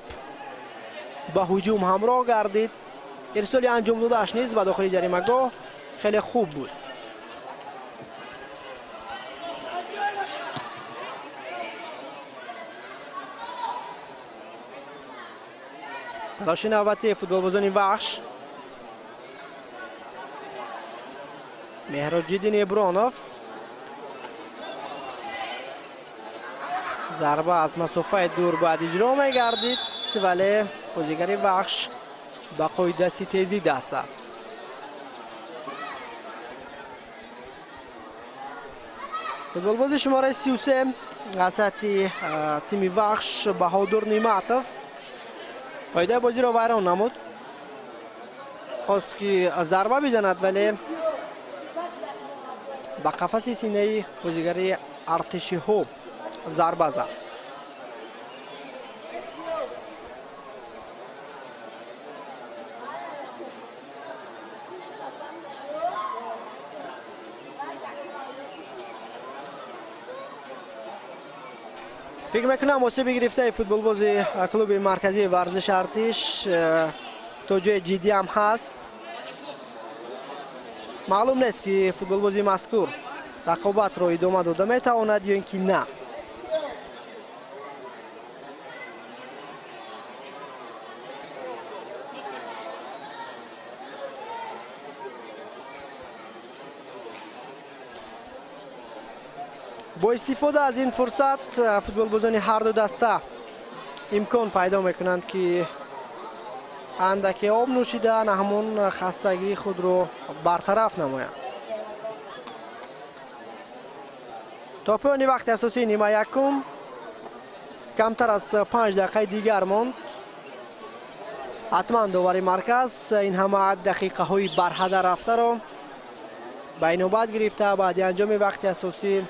به هجوم همراه گردید. ارسالی انجام دادهش نیز به داخل جریمه گاه خیلی خوب بود. تلاش نوبتی فوتبالبازان بخش مهراجدین ابرانوف ضربه از مسافت دور بعد اجرا میگردید ولی بازیگر بخش با قاعده تیزی دست است. فوتبالباز شماره 33 وسط تیم بخش بهادر نیماتوف فایده بازی را ویران نمود. خواست که ضربه بزند ولی به قفس سینه بازیگر ارتشی ها ضربه زد. فکر میکنم مصیبه گرفته فوتبال بازی کلوب مرکزی ورزش ارتش توجه جدی هم هست. معلوم نیست که فوتبال بازی مذکور رقابت رو ادامه داده میتواند یا اینکه نه. با استفاده از این فرصت فوتبال بازان هر دو دسته امکان پیدا میکنند که اندکی آب نوشیدن همون خستگی خود رو برطرف نمایند. تا پایان وقت اساسی نیمه یکم کمتر از 5 دقیقه دیگر ماند. حتما داور مرکز این همه دقیقه های برهده رفته رو به نوبت گرفته بعد انجام وقت اساسی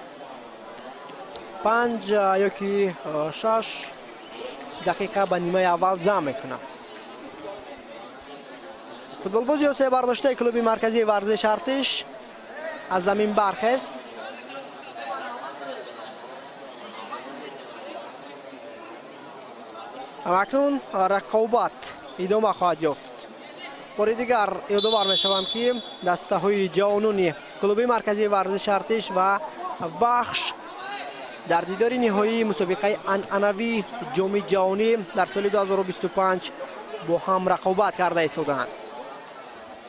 5 یا که 6 دقیقه به نیمه اول ضم میکنه. فوتبال بازی حوزه برداشته کلوب مرکزی ورزش ارتش از زمین برخاست. اکنون رقابت ادامه خواهد یافت. بار دیگر یادآور میشوم که دسته های جوانان کلوب مرکزی ورزش ارتش و بخش در دیدار نهایی مسابقه عنعنوی جام جهانی در سال 2025 با هم رقابت کرده ایستادند.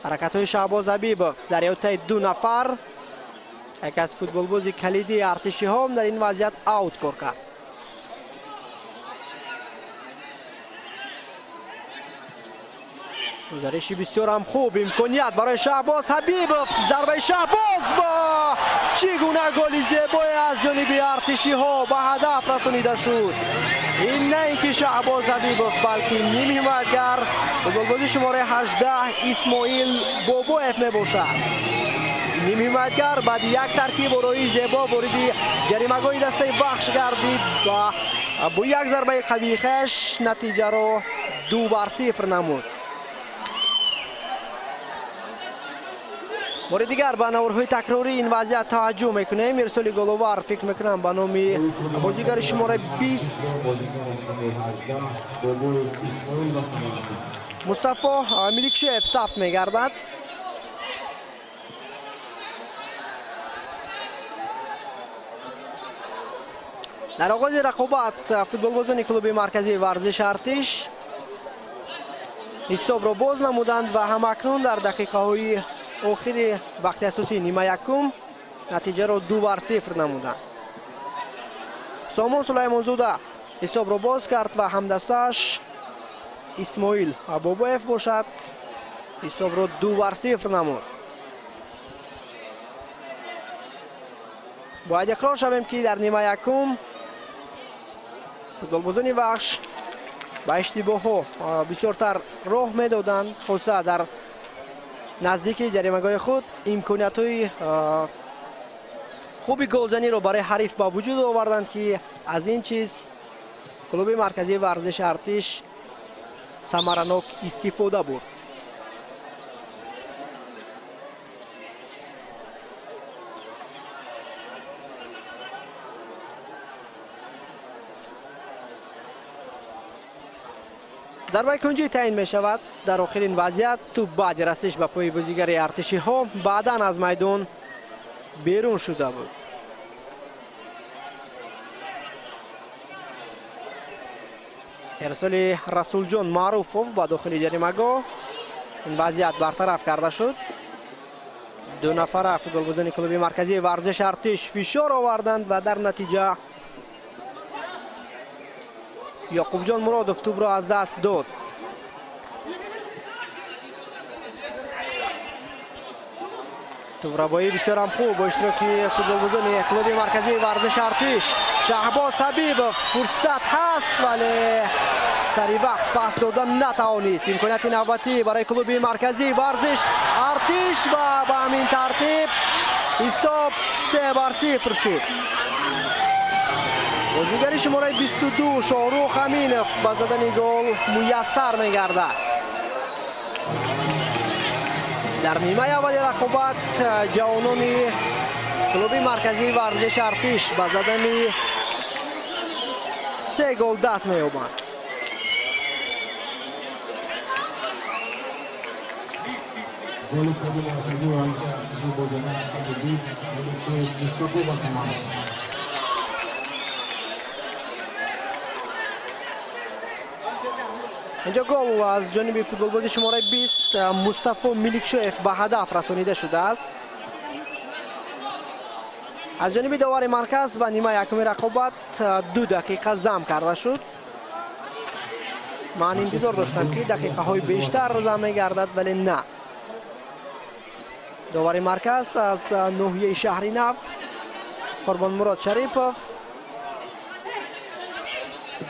حرکت های شهباز حبیب در احاطه 2 نفر یکی از فوتبال بازی کلیدی ارتشی ها در این وضعیت اوت کار کرد. گزارشی بسیار هم خوب، امکانیت برای شهباز حبیب، ضربه شهباز و چگونه گلی زیبایی از جانب ارتشی ها به هدف رسانیده شد. این نه اینکه شهباز حبیب بلکه نیم حمایتگر فوتبال بازی شماره 18 اسماعیل بابویف می باشد. نیم حمایتگر بعد یک ترکیب روی زیبا وارد جریمه‌گاه دسته بخش گردید و با یک ضربه قوی خش نتیجه را 2-0 نمود. بار دیگر به نوارهای تکراری این وضعیت توجه میکنیم. ارسال گلوور فکر میکنم به نام بازیگر شماره 20 مصطفی ملیکشیف ثبت میگردد. در آغاز رقابت فوتبال بازان کلوب مرکزی ورزش ارتش حساب را باز نمودند و همکنون در دقیقه های آخری وقت اساسی نیمه یکم نتیجه را 2-0 نمودند. سامان سلیمان زوده حساب را باز کرد و همدستش اسماعیل بابویف باشد حساب را 2-0 نمود. باید اقرار شویم که در نیمه یکم فوتبال بازان بخش با اشتباه ها بسیارتر راه میدادند، خصوصا در نزدیک جریمه‌گاه خود امکانیت های خوبی گلزنی رو برای حریف با وجود آوردند که از این چیز کلوب مرکزی ورزش ارتش ثمرناک استفاده برد. ضربه کنجی تعیین می شود. در آخرین وضعیت توپ بعد رسش به پای بازیگر ارتشی ها بعدا از میدان بیرون شده بود. ارسال رسول جان معروفوف با داخل جریمه‌گاه این وضعیت برطرف کرده شد. 2 نفر فوتبال بازان کلوب مرکزی ورزش ارتش فشار آوردند و در نتیجه یعقوب جان مرادوف توپ را از دست داد. توپربایی بسیار هم خوب با اشتراک فوتبال بازان کلوب مرکزی ورزش ارتش. شهباز حبیب فرصت هست ولی سری وقت پاس دادن نتوانست. امکانیت نوبتی برای کلوب مرکزی ورزش ارتش و به همین ترتیب حساب 3-0 شد. بازیگر شماره 22 شاهرخ امینov با زدن گل میسر میگردد. در نیمه اول رقابت جوانان کلوب مرکزی ورزش ارتش با زدن 3 گل دست می‌یابند. گل کلوب مرکزی ورزش ارتش با زدن 20 مصطفی باسمان. اینجا گل از جانب فوتبالباز شماره 20 مصطفی میلیکشوف به هدف رسانیده شده است. از جانب داور مرکز به نیمه یکم رقابت 2 دقیقه زم کرده شد. من انتظار داشتم که دقیقه های بیشتر زم می‌گردد ولی نه. داور مرکز از ناحیه شهری نو قربان مراد شریفov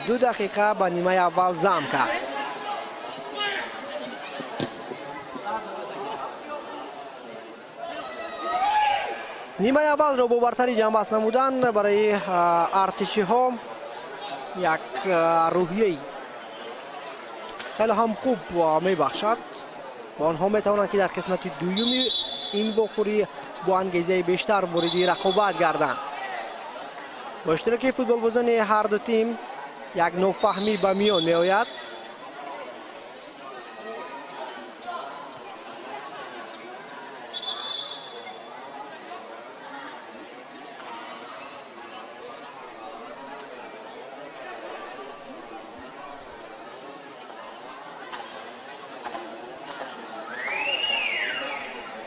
2 دقیقه به نیمه اول زم کرد. نیمه اول را با برتری جمع بست نمودن برای ارتشی ها یک روحیه خیلی هم خوب می بخشد و آنها می توانند که در قسمت دوم این بخوری با انگیزه بیشتر وارد رقابت گردند. با اشتراک فوتبالبازان هر دو تیم یک نوفهمی به میان می آید.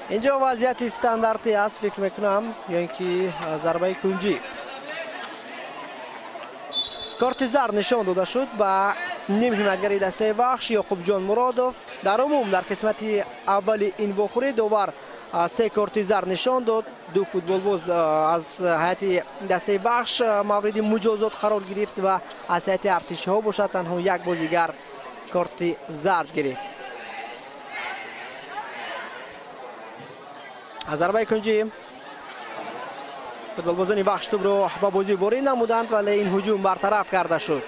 اینجا وضعیت استانداردی است فکر میکنم، یعنی که ضربه کنجی کارت زرد نشان داده شد به نیم حمایتگر دسته بخش یعقوب جان مرادوف. در عموم در قسمت اول این بخوری داور 3 کارت زرد نشان داد. 2 فوتبالباز از هیئت دسته بخش مورد مجازات قرار گرفت و از هیئت ارتشی ها باشد تنها 1 بازیگر کارت زرد گرفت. از ضربه کنجی فوتبالبازان بخش توپ را به بازی وارد نمودند ولی این هجوم برطرف کرده شد.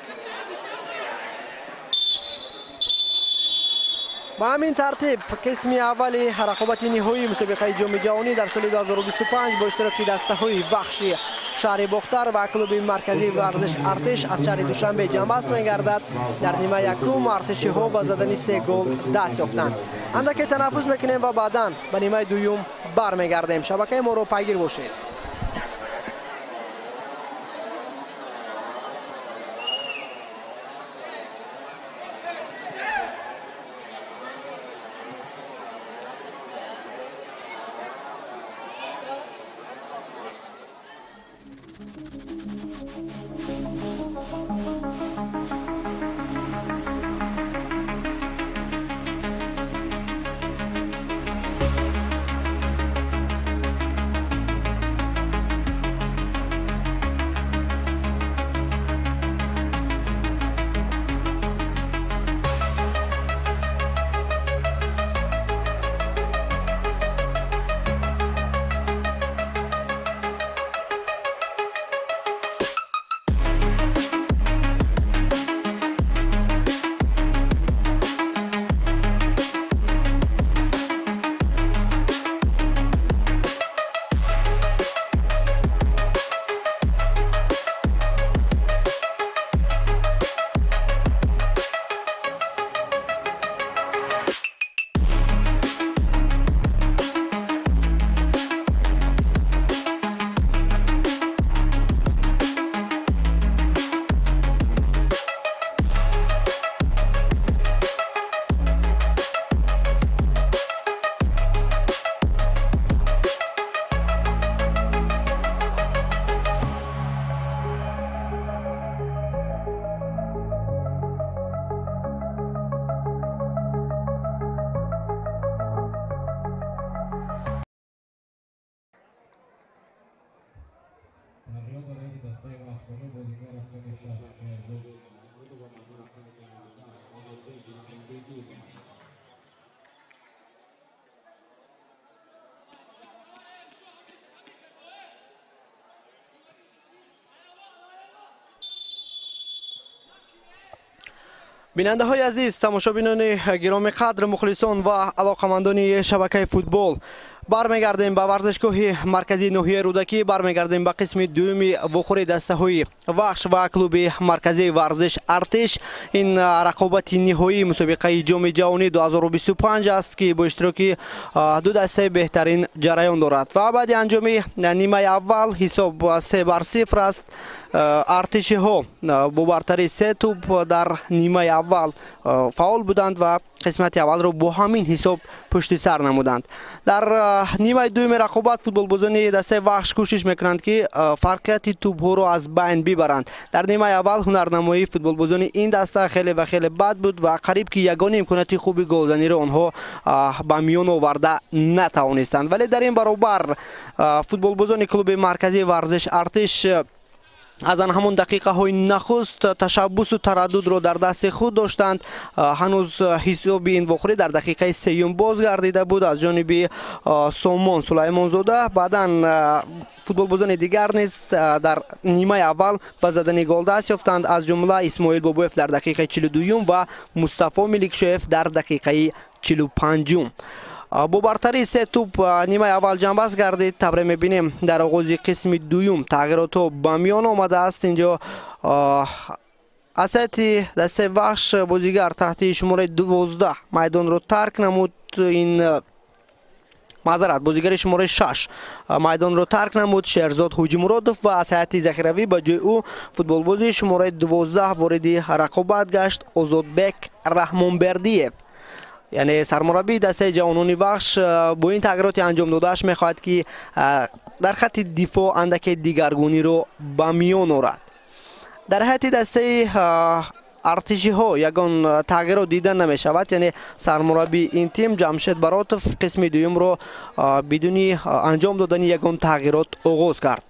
با همین ترتیب قسم اول رقابت نهایی مسابقه جام جهانی در سال 2025 با اشتراک دسته‌های بخش شهر باختر و کلوب مرکزی ورزش ارتش از شهر دوشنبه جمع بست می‌گردد. در نیمه یکم ارتشی ها با زدن 3 گل دست یافتند. اندکی تنفس میکنیم و بعداً به نیمه دوم برمیگردیم. شبکه ما رو پیگیر باشید. بیننده های عزیز، تماشابینان گرامی قدر، مخلصان و علاقمندان شبکه فوتبال، برمیگردیم به ورزشگاه مرکزی ناحیه رودکی، برمیگردیم به قسم دوم وخوری دسته های وحش و کلوب مرکزی ورزش ارتش. این رقابت نهایی مسابقه جام جهانی 2025 است که با اشتراک دو دسته بهترین جریان دارد و بعد انجام نیمه اول حساب 3-0 است. ارتشی ها با برتری 3 توپ در نیمه اول فعال بودند و قسمت اول را با همین حساب پشت سر نمودند. در نیمه دوم رقابت فوتبال بازان دسته وحش کوشش میکنند که فرقیت توپ ها را از بین ببرند. در نیمه اول هنرنمایی فوتبال بازان این دسته خیلی بد بود و قریب که یگانه امکانات خوبی گلزنی را آنها به میان آورده نتوانستند، ولی در این برابر فوتبال بازان کلوب مرکزی ورزش ارتش از آن همون دقیقه های نخست تشبث و تردد را در دست خود داشتند. هنوز حساب این وخوری در دقیقه 3 بازگردیده بود از جانب سامان سلیمان زاده. بعدا فوتبال بازان دیگر نیست در نیمه اول به زدن گل دست یافتند، از جمله اسماعیل بابویف در دقیقه 42 و مصطفی ملیکشویف در دقیقه 45. با برتری 3 توپ نیمه اول جنبست گردید. تبره میبینیم در آغاز قسم دوم تغییرات به میان آمده است. اینجا اساتی دسته وحش بازیگر تحت شماره 12 میدان را ترک نمود. این معذرت بازیگر شماره 6 میدان را ترک نمود، شهرزاد حاجی مرادوف و اساتی ذخیروی به جای او فوتبال بازی شماره 12 وارد رقابت گشت آزادبک رحمانبردیف، یعنی سرمربی دسته جوانان وحش با این تغییرات انجام دادهش میخواهد که در خط دفاع اندک دیگرگونی رو به میان آورد. در حد دسته ارتشی ها یگان تغییر دیدن نمی شود، یعنی سرمربی این تیم جمشید براتوف قسم دوم رو بدون انجام دادن یگان تغییرات آغاز کرد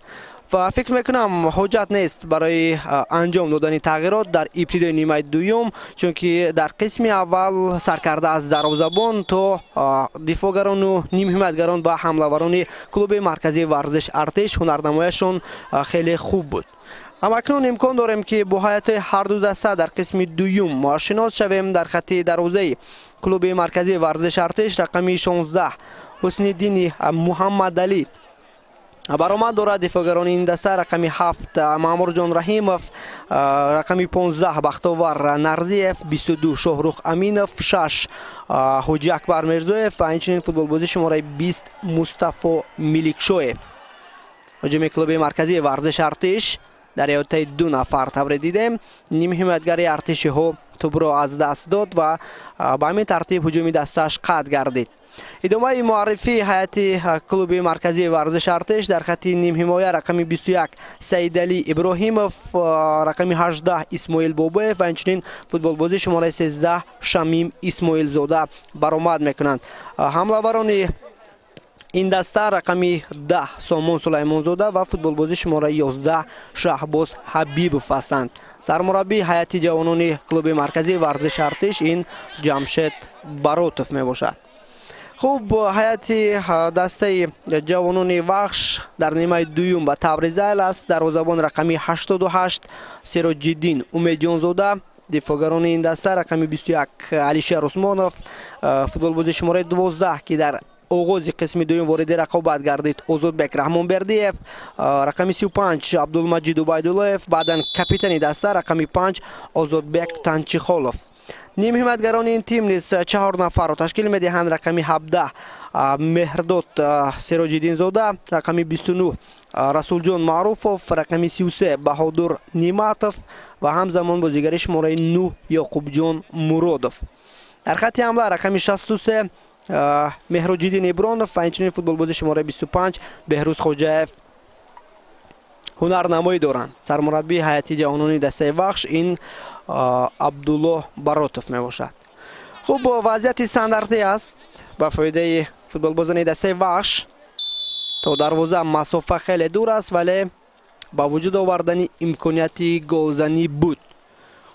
و فکر میکنم حجت نیست برای انجام دادن تغییرات در ابتدای نیمه دوم، چون که در قسم اول سرکرده از دروازه‌بان تا دفاعگران و نیم حمایتگران و حمله‌وران کلوب مرکزی ورزش ارتش هنرنماییشون خیلی خوب بود. اما اکنون امکان داریم که با حیات هر دو دسته در قسم دوم آشناس شویم. در خط دروازه کلوب مرکزی ورزش ارتش رقم 16 حسن الدین محمد علی برآمد دارد. دفاعگران این دسته رقم 7 مامور جان رحیموف، رقم 15 بختاور نرزیف، 22 شاهرخ امینوف، 6 حاجی اکبر میرزویف و همچنین فوتبال بازی شماره 20 مصطفی ملیکشویف. هجوم کلوب مرکزی ورزش ارتش در احاطه 2 نفر تبره دیدیم. نیم حمایتگر ارتشی ها توپ را از دست داد و به همین ترتیب هجوم دستش قطع گردید. ادامه معرفی هیئت کلوب مرکزی ورزش ارتش در خط نیم حمایه رقم 21 سید علی ابراهیموف، رقم 18 اسماعیل بابویف و همچنین فوتبال بازی شماره 13 شمیم اسماعیل زاده برآمد میکنند. حمله‌وران این دسته رقم 10 سامان سلیمان زاده و فوتبال بازی شماره 11 شهباز حبیبوف هستند. سرمربی هیئت جوانان کلوب مرکزی ورزش ارتش این جمشید براتوف می باشد. خوب، هیئت دسته جوانان وحش در نیمه دوم به طور ذیل است. دروازه‌بان رقم 88 سراج الدین امیدجان زاده، دفاعگران این دسته رقم 21 علیشیر عثمانوف، فوتبال بازی شماره 12 که در آغاز قسم دوم وارد رقابت گردید آزادبک رحمانبردیف، رقم 35 عبدالمجید عبیداللهف، بعدا کاپیتان دسته رقم 5 آزادبک تنچیخالوف. نیم حمایتگران این تیم نیز 4 نفر را تشکیل میدهند. رقم 17 مهرداد سراج الدین زاده، رقم 29 رسول جان معروفوف، رقم 33 بهادر نیماتوف و همزمان بازیگر شماره 9 یعقوب جان مرادوف. در خط حمله رقم 63 مهراج الدین ابرانوف و همچنین فوتبال بازی شماره 25 بهروز خوجایف هنرنمایی دارند. سرمربی هیئت جوانان دسته وحش این عبدالله براتوف می باشد. خوب، وضعیت استانداردی است به فایده فوتبال بازان دسته وحش. تا دروازه مسافه خیلی دور است ولی با وجود آوردن امکانیت گلزنی بود.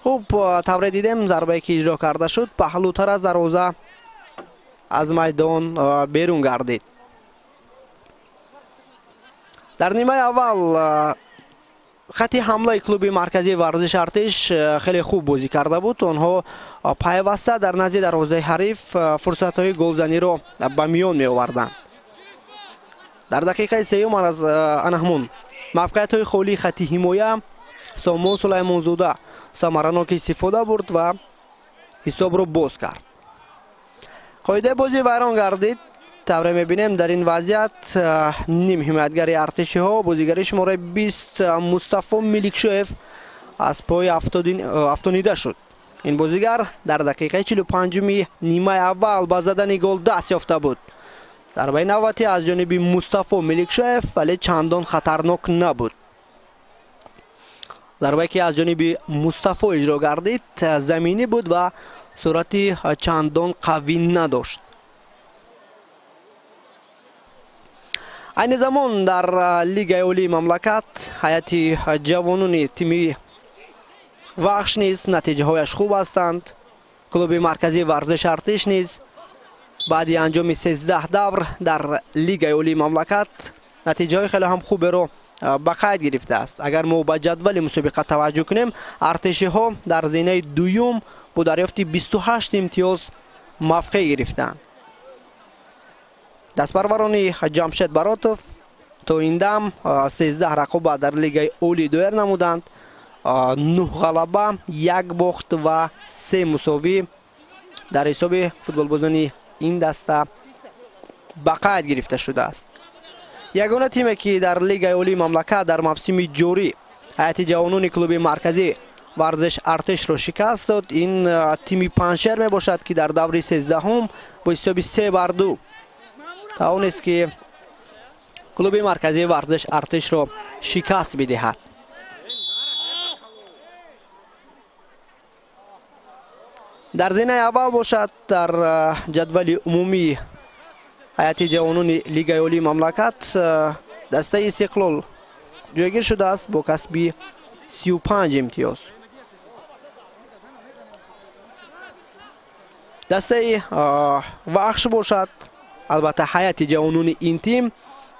خوب، طور دیدیم ضربه که اجرا کرده شد پهلوتر از دروازه از میدان بیرون گردید. در نیمه اول خط حمله کلوب مرکزی ورزش ارتش خیلی خوب بازی کرده بود. آنها پیوسته در نزد دروازه حریف فرصت‌های گلزنی را به میان می آوردند. در دقیقه سوم از انهمون موقعیت‌های خالی خط حمایه سامان سلیمانزاده ثمرناک استفاده برد و حساب را باز کرد. قاعده بازی ویران گردید. طوری می‌بینیم در این وضعیت نیم حمایتگر ارتشی ها بازیگر شماره 20 مصطفی ملیکشویف از پای افتانیده شد. این بازیگر در دقیقه 45 نیمه اول با زدن گل دست یافته بود. ضربه نوبتی از جانب مصطفی ملیکشویف ولی چندان خطرناک نبود. ضربه که از جانب مصطفی اجرا گردید زمینی بود و سرعت چندان قوی نداشت. این زمان در لیگ اولی مملکت هیئت جوانان تیم وخش نیز نتیجه هایش خوب هستند. کلوب مرکزی ورزش ارتش نیز بعد انجام 13 دور در لیگ اولی مملکت نتیجه های خیلی هم خوب رو به قید گرفته است. اگر ما به جدول مسابقه توجه کنیم ارتشی ها در زینه دوم با دریافت 28 امتیاز موقع گرفتند. دستپروران جمشید براتوف تا این دم 13 رقابت در لیگ اولی دایر نمودند. 9 غلبه، 1 باخت و 3 مساوی در حساب فوتبال بازان این دسته به قید گرفته شده است. یگانه تیمی که در لیگ اولی مملکت در موسم جاری هیئت جوانان کلوب مرکزی ورزش ارتش را شکست داد این تیم پنشهر می باشد که در دور 13 هم با حساب 3-2 توانست که کلوب مرکزی ورزش ارتش را شکست بدهد. در زینه اول باشد در جدول عمومی هیئت جوانان لیگ اولی مملکت دسته استقلال جایگیر شده است با کسب 35 امتیاز. دسته وخش باشد البته هیئت جوانان این تیم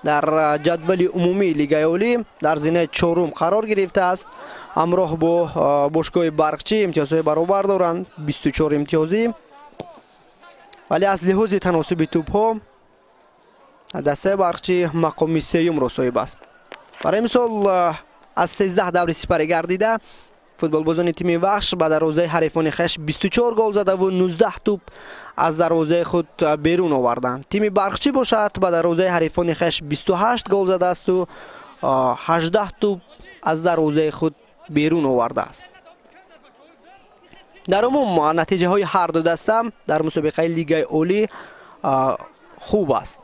در جدول عمومی لیگ اولی در زینه چهارم قرار گرفته است. همراه با باشگاه برقچی امتیازهای برابر دارند 24 امتیازی، ولی از لحاظ تناسب توپ ها دسته برقچی مقام سوم را صاحب است. برای مثال از 13 دور سپری گردیده فوتبال بازان تیم وخش به دروازه حریفان خویش 24 گل زده و 19 توپ از دروازه خود بیرون آوردند. تیم برقچی باشد به دروازه حریفان خویش 28 گل زده است و 18 توپ از دروازه خود بیرون آورده است. در عموم نتیجه های هر دو دسته در مسابقه لیگ اولی خوب است.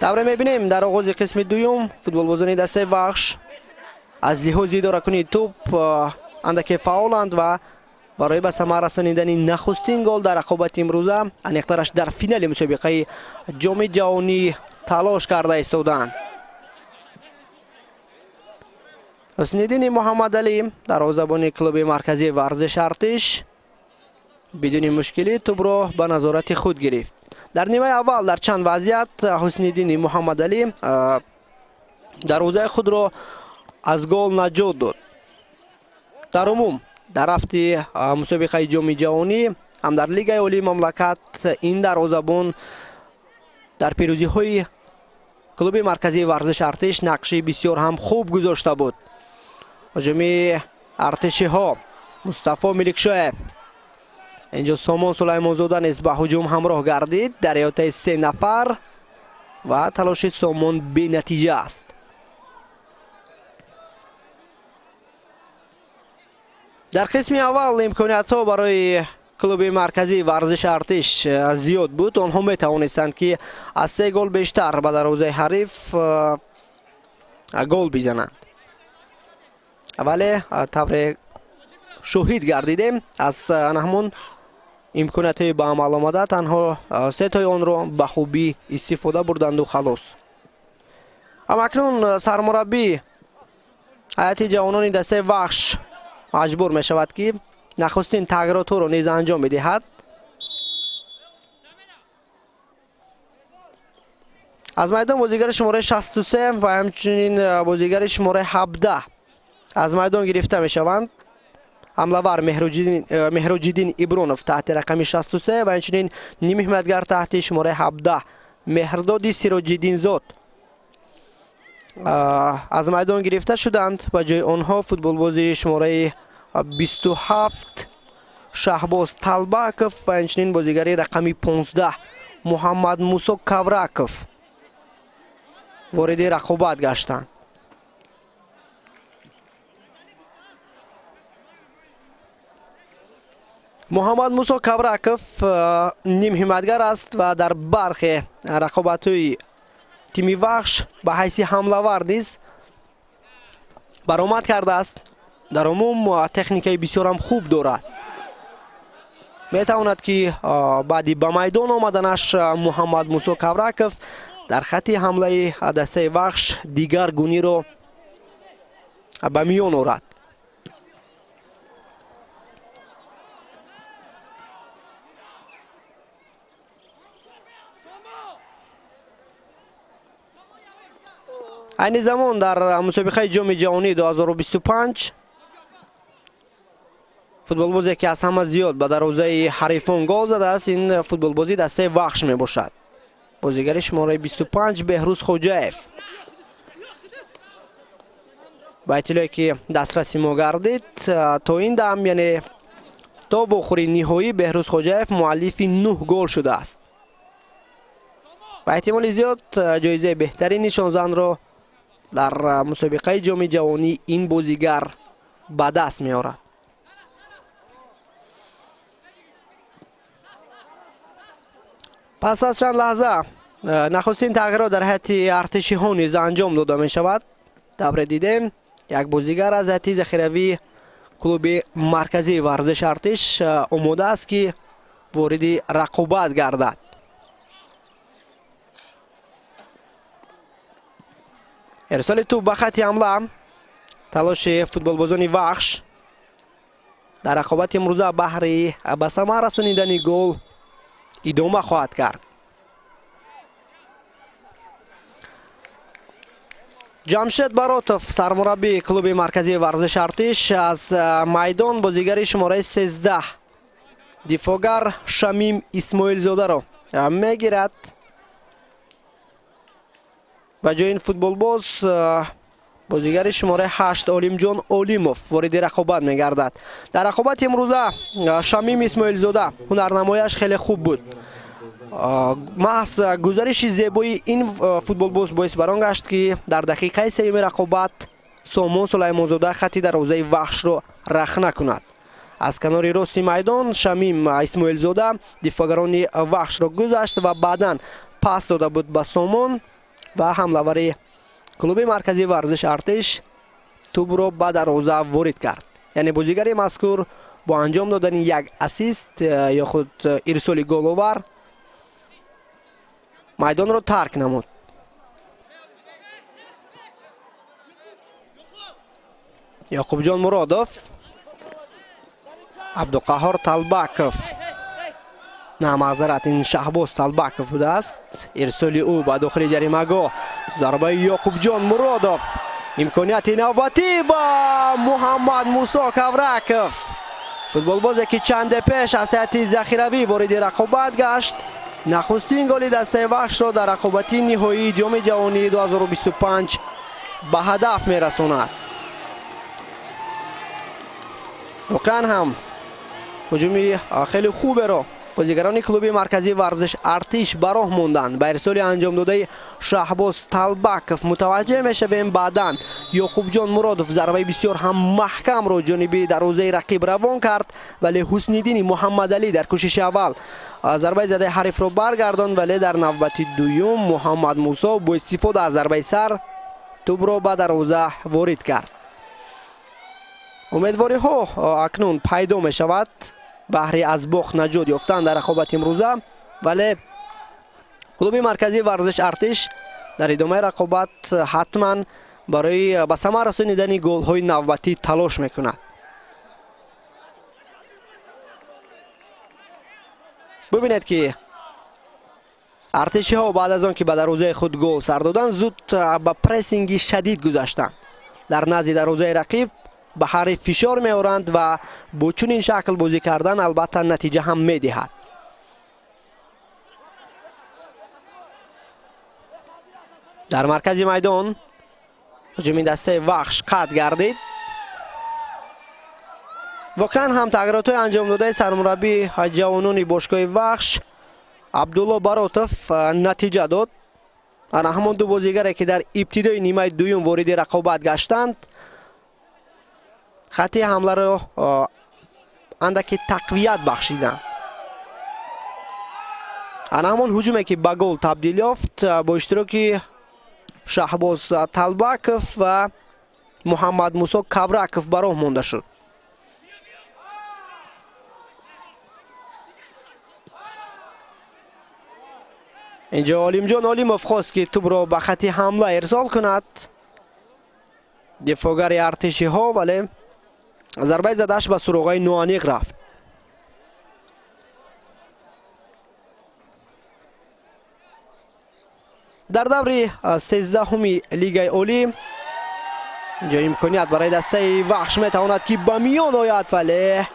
دوره میبینیم در آغاز قسم دوم فوتبال بازان دسته وخش از لحاظ اداره کنی توپ اندک فعالند و برای به ثمر رسانیدن نخستین گل در رقابت امروزه انیخترش در فینال مسابقه جام جهانی تلاش کرده ایستادند. حسن‌الدین محمد علی دروازه‌بان کلوب مرکزی ورزش ارتش بدون مشکلی توپ را به نظارت خود گرفت. در نیمه اول در چند وضعیت حسن‌الدین محمد علی دروازه خود را از گل نجات داد. در عموم در هفته مسابقه جام جهانی هم در لیگ اولی مملکت این دروازه‌بان در پیروزی های کلوب مرکزی ورزش ارتش نقشی بسیار هم خوب گذاشته بود. هجوم ارتشی ها مصطفی ملیکشویف، اینجا سامان سلیمانزاده نیز به هجوم همراه گردید در احاطه 3 نفر و تلاش سامان بی نتیجه است. در قسم اول امکانیت ها برای کلوب مرکزی ورزش ارتش زیاد بود. آنها می توانستند که از 3 گل بیشتر به دروازه حریف گل بزنند، ولی طور شاهد گردیدیم از همون امکانیت به عمل آمده تنها 3 تای آن را به خوبی استفاده بردند و خلاص. اما اکنون سرمربی هیئت جوانان دسته وخش مجبور می شود که نخستین تغییرات را نیز انجام بدهد. از میدان بازیگر شماره 63 و همچنین بازیگر شماره 17 از میدان گرفته می شوند. حمله‌ور مهروجدین ابرونوف تحت رقم 63 و همچنین نیمی حمایتگر تحت شماره 17 مهرداد سیراج‌الدین زاد از میدان گرفته شدند و جای آنها فوتبال بازی شماره 27 شهباز طلبکوف و همچنین بازیگری رقم 15 محمد موسی کاوراکوف وارد رقابت گشتند. محمد موسی کاوراکوف نیم حمایتگر است و در برخی رقابت‌های تیم وحش به حیث حمله‌ور نیز برآمد کرده است. در عموم تکنیکای بسیار هم خوب دارد. میتواند که بعدی به میدان آمدنش محمد موسی کاوراکوف در خط حمله دسته وحش دیگر گونی را به میان آورد. این زمان در مسابقه جام جهانی 2025 فوتبال بازی که از همه زیاد به دروازه حریفان گل زده است، این فوتبال بازی دسته وحش می باشد. بازیگر شماره 25 بهروز خوجایف با اطلاعی که دسترسی ما گردید تا این دم، یعنی تا وخوری نهایی بهروز خوجایف مؤلف 9 گل شده است. با احتمال زیاد جایزه بهترین نشانزن را در مسابقه جام جهانی این بازیگر به دست می آورد. پس از چند لحظه نخستین تغییرات در هیئت ارتشی ها نیز انجام داده می شود. دبر دیدیم یک بازیگر از هیئت ذخیروی کلوب مرکزی ورزش ارتش آماده است که وارد رقابت گردد. ارسال توپ به خط حمله، تلاش فوتبال بازان وحش در رقابت امروزه بهر به ثمر رسانیدن گل ادامه خواهد کرد. جمشید براتوف سرمربی کلوب مرکزی ورزش ارتش از میدان بازیگر شماره 13 دفاعگر شمیم اسماعیل زاده را میگیرد. و جای این فوتبال باز بازیگر شماره 8 علیم جان اولیموف وارد رقابت میگردد. در رقابت امروزه شمیم اسماعیل زاده هنرنمایش خیلی خوب بود. محض گزارش زیبایی این فوتبال باز باعث بران گشت که در دقیقه سوم رقابت سامان سلیمان زاده خطی در حوزه وحش را رخنه کند. از کنار راست میدان شمیم اسماعیل زاده دفاعگران وحش را گذشت و بعداً پاس داده بود به سامان و حمله‌ور کلوب مرکزی ورزش ارتش توپ را به دروازه وارد کرد. یعنی بازیگر مذکور با انجام دادن یک اسیست یا خود ارسال گل آور میدان را ترک نمود. یعقوب جان مرادوف، عبدالقهار طلبکوف، نه معذرت این شهباز طلبکوف بوده است. ارسال او به داخل جریمه‌گاه، ضربه یعقوب جان مرادوف، امکانیت نوبتی و محمد موسی کاوراکوف فوتبال بازی که چند پیش از هیئت ذخیروی وارد رقابت گشت نخستین گل دسته وحش را در رقابت نهایی جام جهانی 2025 به هدف میرساند. واقعا هم هجومی خیلی خوبه را بازیگران کلوب مرکزی ورزش ارتش براه موندند. به ارسال انجام داده شهباز طلبکوف متوجه میشویم بعداً یعقوب جان مرادوف ضربه بسیار هم محکم را جانبی دروازه رقیب روان کرد، ولی حسن الدین محمد علی در کوشش اول ضربه زده حریف را برگرداند، ولی در نوبت دوم محمد موسی با استفاده از ضربه سر توپ را به دروازه وارد کرد. امیدواری ها اکنون پیدا می شود بهره از باخت نجات یافتن در رقابت امروزه، ولی کلوب مرکزی ورزش ارتش در ادامه رقابت حتما برای به ثمر رسانیدن گل های نوبتی تلاش میکند. ببینید که ارتشی‌ها بعد از آن که به دروازه خود گل سر دادند زود به پرسینگ شدید گذاشتند. در نزد دروازه رقیب به حریف فشار می‌آورند و با چنین شکل بازی کردن البته نتیجه هم می‌دهد. در مرکز میدان هجوم دسته وحش قطع گردید. واقعا هم تغییرات انجام داده سرمربی جوانان باشگاه وحش عبدالله براتف نتیجه داد. آن همان دو بازیگری که در ابتدای نیمه دوم وارد رقابت گشتند خط حمله را اندکی تقویت بخشیدند. آن همان هجومی که به گل تبدیل یافت با اشتراک شهباز طلبکов و محمد موسی کبرکов به راه مانده شد. اینجا علیمجان علیمov خواست که توپ را به خط حمله ارسال کند. دفاعگر ارتشی ها ولی ضربه زدش به سراغ نوانیق رفت. در دور 13 لیگ عالی اینجا امکانیت برای دسته وحش میتواند که به میان آید ولی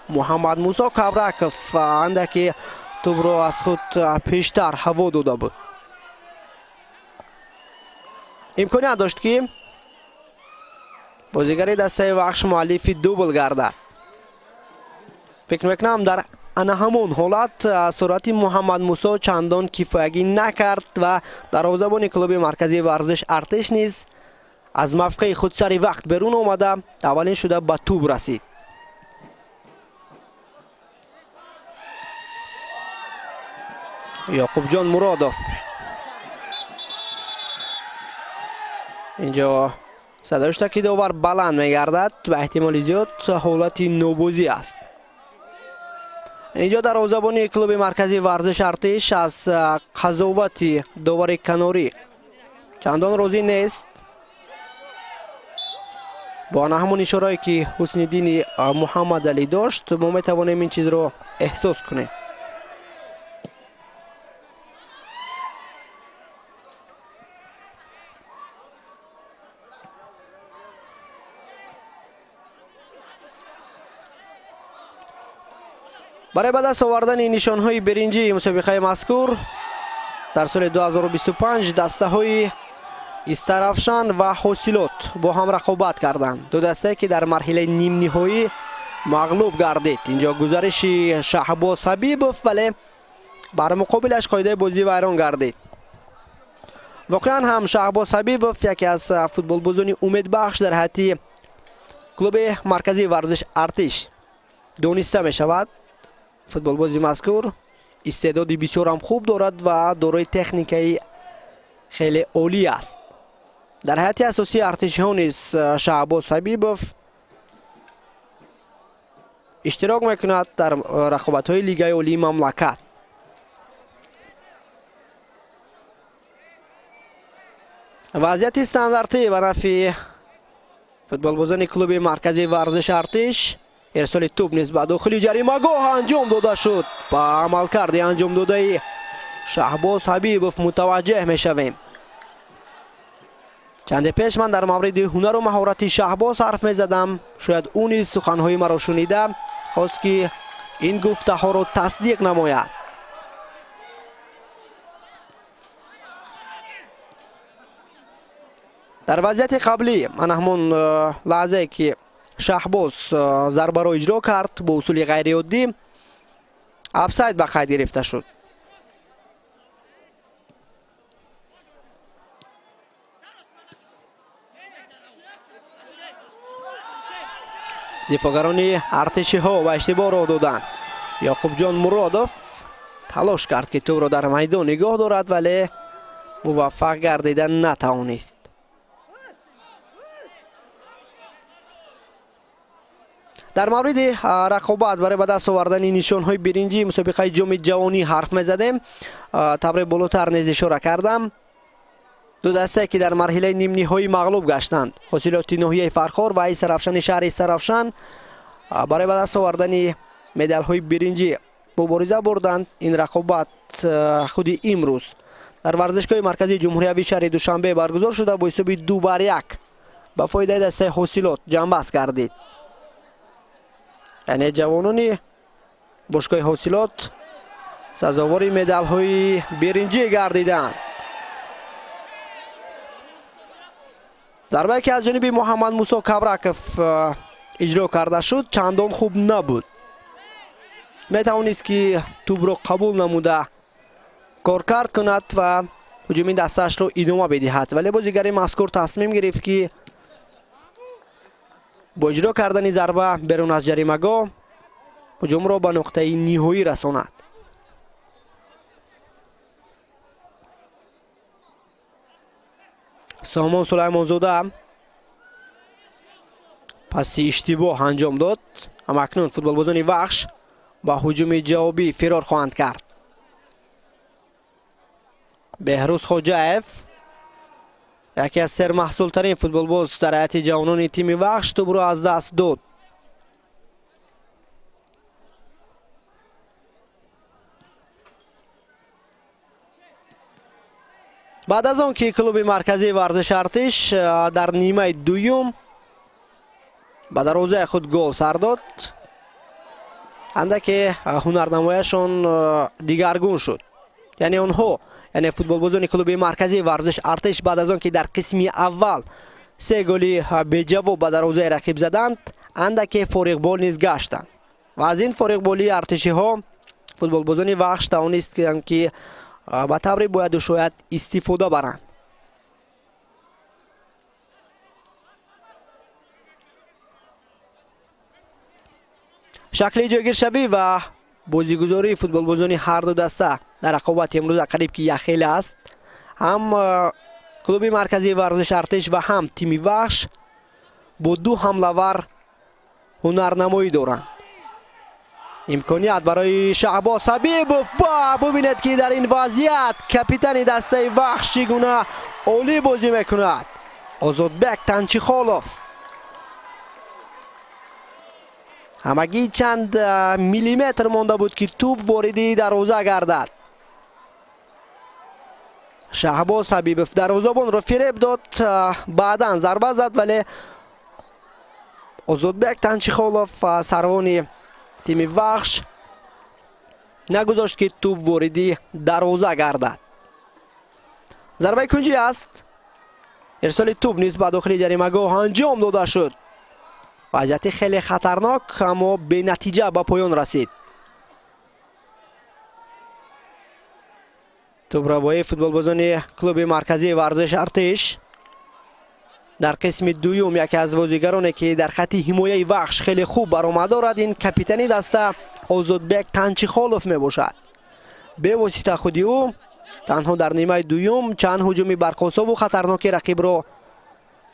محمد موسی کبرکov اندکی توپ را از خود پیشتر هوا داده بود. امکانیت داشت که بازیگری دسته وحش مؤلف دوبل گردد. فکر میکنم در همون حالت سرعت محمد موسی چندان کفایتی نکرد و دروازه‌بان کلوب مرکزی ورزش ارتش نیز از موقع خود سری وقت برون آمده اولین شده به توپ رسید. یعقوب جان مرادوف اینجا صدایش که داور بلند میگردد و احتمال زیاد حالت نوبازی است. اینجا دروازه‌بان کلوب مرکزی ورزش ارتش از قضاوت داور کناری چندان راضی نیست. با همون اشاره‌ای که حسن الدین محمد علی داشت ما میتوانیم این چیز رو احساس کنیم. برای به دست آوردن نشانهای برنجی مسابقه مذکور در سال 2025 دسته های استرافشان و حاصلات با هم رقابت کردند. دو دسته که در مرحله نیم نهایی مغلوب گردید. اینجا گزارش شهباز حبیبov ولی بر مقابلش قاعده بازی ویران گردید. واقعا هم شهباز حبیبov یکی از فوتبال بازان امید بخش در حتی کلوب مرکزی ورزش ارتش دانسته می شود. فوتبال بازی مذکور استعداد بسیار هم خوب دارد و دارای تکنیکی خیلی عالی است. در حیات اساسی ارتشی ها نیز شهباز حبیبov اشتراک میکند در رقابت های لیگ عالی مملکت. وضعیت استانداردی به نفع فوتبال بازان کلوب مرکزی ورزش ارتش. ارسال توپ نیز به داخل جریمه گاه انجام داده شد. با عملکرد انجام داده شهباز حبیبov متوجه میشویم. چند پیش من در مورد هنر و مهارت شهباز حرف میزدم. شاید اون نیز سخنهای مرا شنیده خواست که این گفته ها را تصدیق نماید. در وضعیت قبلی من همون لحظه که شهباز ضربه را اجرا کرد با اصول غیر عادی آفساید به قید گرفته شد. دفاعگران ارتشی ها و اشتباه را دادند. یعقوب جان مرادوف تلاش کرد که توپ را در میدان نگاه دارد ولی موفق گردیدن نتوانست. در مورد رقابت برای به دست آوردن نشانهای برنجی مسابقه جام جهانی حرف میزدیم. طبر بالاتر نیز اشاره کردم. دو دسته که در مرحله نیم نهایی مغلوب گشتند. حاصلات ناحیه فرخار و استرافشان شهر استرافشان برای به دست آوردن مدال های برنجی مبارزه بردند. این رقابت خودی امروز در ورزشگاه مرکزی جمهوری شهر دوشنبه برگزار شده با حساب 2-1 به فایده دسته حاصلات جنبست گردید. یعنی جوانان باشگاه حاصلات سزاوار مدال های برنجی گردیدند. ضربه که از جانب محمد موسی کبرکف اجرا کرده شد چندان خوب نبود. میتوانست که توپ را قبول نموده کار کرد کند و هجوم دستش را ادامه بدهد، ولی بازیگر مذکور تصمیم گرفت که با اجرا کردن ضربه بیرون از جریمه‌گاه هجوم را به نقطه نهایی رساند. سامان سلیمان زاده پس اشتباه انجام داد، اما اکنون فوتبالبازان وحش با هجوم جوابی فرار خواهند کرد. بهروز خوجاєв یکی از سرمحصول ترین فوتبالباز در هیئت جوانان تیم وحش توپ را از دست داد. بعد از آن که کلوب مرکزی ورزش ارتش در نیمه دوم به دروازه خود گل سر داد، اندک هنرنماییشان دیگرگون شد. یعنی آنها یعنی فوتبالبازان کلوب مرکزی ورزش ارتش بعد از آن که در قسم اول 3 گلی به جواب به دروازه رقیب زدند اندک فارغ بال نیز گشتند و از این فارغ بالی ارتشی ها فوتبالبازان وحش توانستند که به طور باید و شاید استفاده برند. شکل جایگیر شوی و بازیگزاری فوتبالبازان هر دو دسته در رقابت امروز قریب که یخیل است. هم کلوب مرکزی ورزش ارتش و هم تیم وحش با 2 حمله‌ور هنرنمایی دارند. امکانیت برای شهباز حبیب و ببینید که در این وضعیت کاپیتان دسته وحش چگونه عالی بازی میکند. آزادبک تنچیخالوف همگی چند میلیمتر مانده بود که توپ واردی دروازه گردد. شهباز حبیب دروازه‌بان را فریب داد، بعدا ضربه زد ولی آزادبک تنچیخالوف سروان تیم وحش نگذاشت که توپ واردی دروازه گردد. ضربه کنجی است. ارسال توپ نیز به داخل جریمه‌گاه انجام داده شد. وضعیت خیلی خطرناک اما به نتیجه به پایان رسید. توپ را با فوتبالبازان کلوب مرکزی ورزش ارتش در قسم دوم یکی از بازیگرانی که در خط حمایه وحش خیلی خوب برآمد دارد این کاپیتانی دسته آزادبک تنچیخالوف می باشد. به واسطه خودی او تنها در نیمه دوم چند هجوم برقاسا و خطرناک رقیب را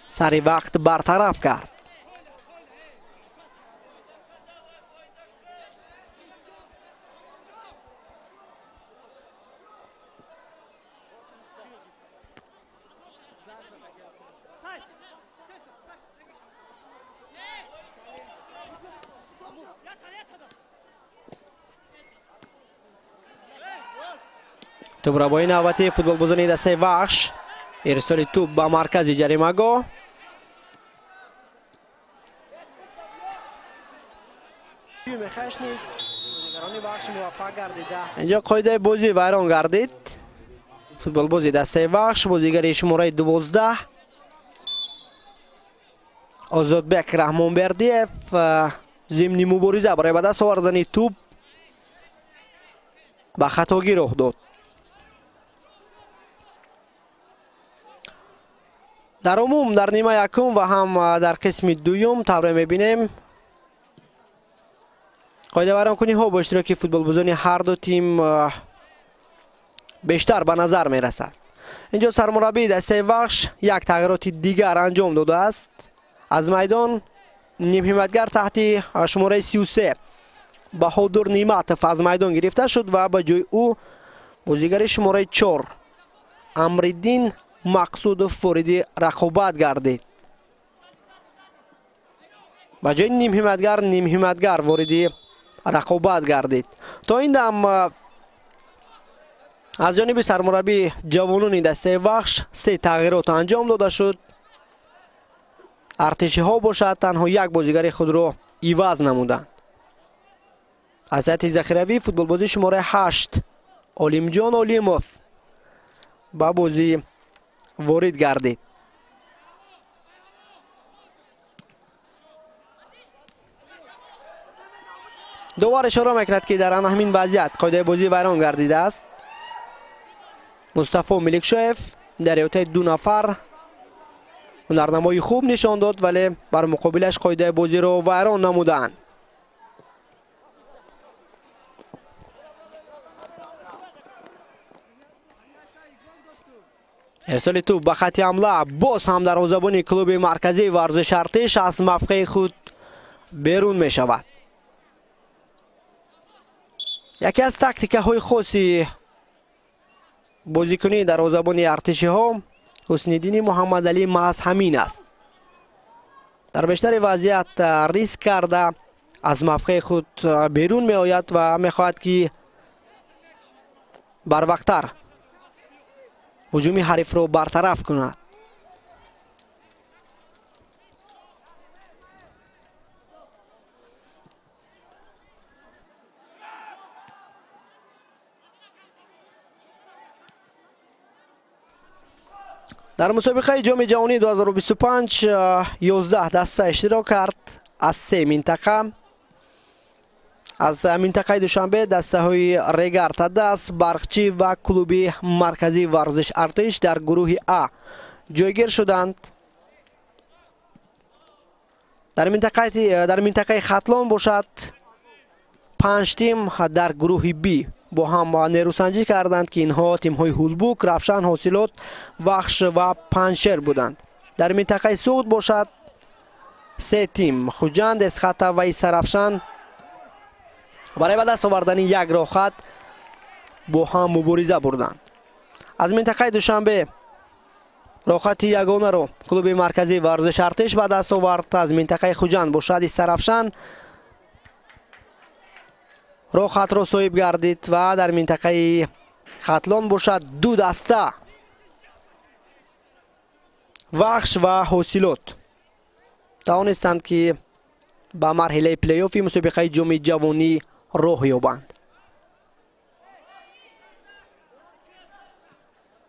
سر وقت برطرف کرد. توپ را با این نوبتی فوتبالبازان دسته وحش ارسال توپ به مرکز جریمه‌گاه. اینجا قاعده بازی ویران گردید. فوتبالبازی دسته وحش بازیگر شماره 12 آزادبک رحمانبردیев ضمن مبارزه برای به دست آوردن توپ به خطاگیر رخ داد. در عموم در نیمه یکم و هم در قسم دوم طور میبینیم قاعده ویران کنی ها با اشتراک فوتبالبازان هر دو تیم بیشتر به نظر میرسد. اینجا سرمربی دسته وحش یک تغییرات دیگر انجام داده است. از میدان نیم حمایتگر تحت شماره 33 بهادر نعمتov از میدان گرفته شد و به جای او بازیگر شماره 4 امرالدین مقصودov وارد رقابت گردید. به جای نیم حمایتگر وارد رقابت گردید. تا این دم از جانب سرمربی جوانان دسته وخش 3 تغییرات انجام داده شد. ارتشی ها باشد تنها یک بازیگر خود را عوض نمودند. از جهت ذخیروی فوتبال بازی شماره 8 علیمجان علیموف با بازی وارد گردید. دوباره اشاره میکند که در همین وضعیت قاعده بازی ویران گردیده است. مصطفی ملکشایف در احاطه 2 نفر هنرنمایی خوب نشان داد ولی بر مقابلش قاعده بازی را ویران نمودند. ارسال توپ به خط حمله باز هم دروازه‌بان کلوب مرکزی ورزش ارتش از موقع خود بیرون می شود. یکی از تاکتیک های خاصی بازیکنی دروازه‌بان ارتشی ها حسن‌الدین محمد علی محض همین است. در بیشتر وضعیت ریسک کرده از موقع خود بیرون می آید و می خواهد که بر وقتر هجوم حریف را برطرف کند. در مسابقه جام جهانی 2025 11 دسته اشتراک کرد از 3 منطقه. از منطقه دوشنبه دسته های ریگر تدس، برقچی و کلوب مرکزی ورزش ارتش در گروه A جایگیر شدند. در منطقه خطلان باشد 5 تیم در گروه B با هم نیروسنجی کردند که اینها تیم های هولبوک، رفشن، حاصلات، وخش و پنشر بودند. در منطقه سود باشد 3 تیم خوجند، اسخطه و سرفشن برای به دست آوردن یک راه خط با هم مبارزه بردند. از منطقه دوشنبه راه خط یگانه را کلوب مرکزی ورزش ارتش به دست آورد. از منطقه خوجند باشد سرفشن راه خط را صاحب گردید و در منطقه خطلان باشد 2 دسته وخش و حاصلات توانستند که به مرحله پلی آف مسابقه جام جهانی راه یابند.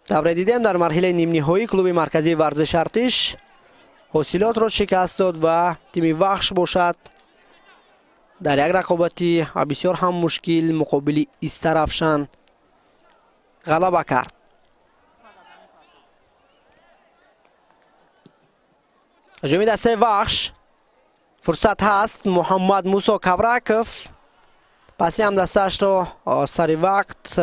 دوره دیدیم در مرحله نیم نهایی کلوب مرکزی ورزش ارتش حاصلات را شکست داد و تیم وخش باشد در یک رقابتی بسیار هم مشکل مقابل استرفشن غلبه کرد. هجوم دسته وخش فرصت هست. محمد موسی کورکوف پسی هم دستش را سر وقت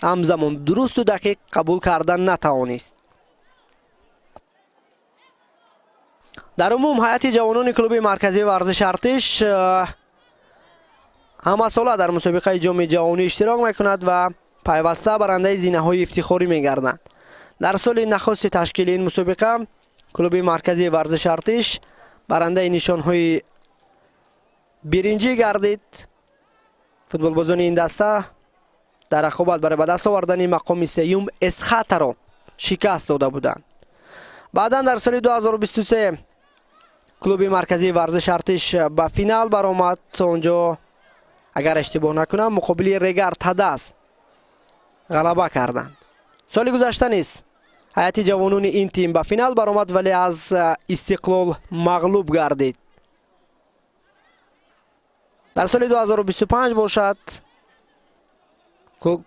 همزمان درست و دقیق قبول کردن نتوانست. در عموم هیئت جوانان کلوب مرکزی ورزش ارتش همه ساله در مسابقه جام جهانی اشتراک میکند و پیوسته برنده زینه های افتخاری میگردند. در سال نخست تشکیل این مسابقه کلوب مرکزی ورزش ارتش برنده نشان های برنجی گردید. فوتبال بازان این دسته در رقابت برای به دست آوردن مقام سوم اسخطه را شکست داده بودند. بعدا در سال 2023 کلوب مرکزی ورزش ارتش به فینال برآمد. اونجا اگر اشتباه نکنم مقابل ریگر تدس غلبه کردند. سال گذشته نیز هیئت جوانان این تیم به فینال برآمد ولی از استقلال مغلوب گردید. در سال 2025 باشد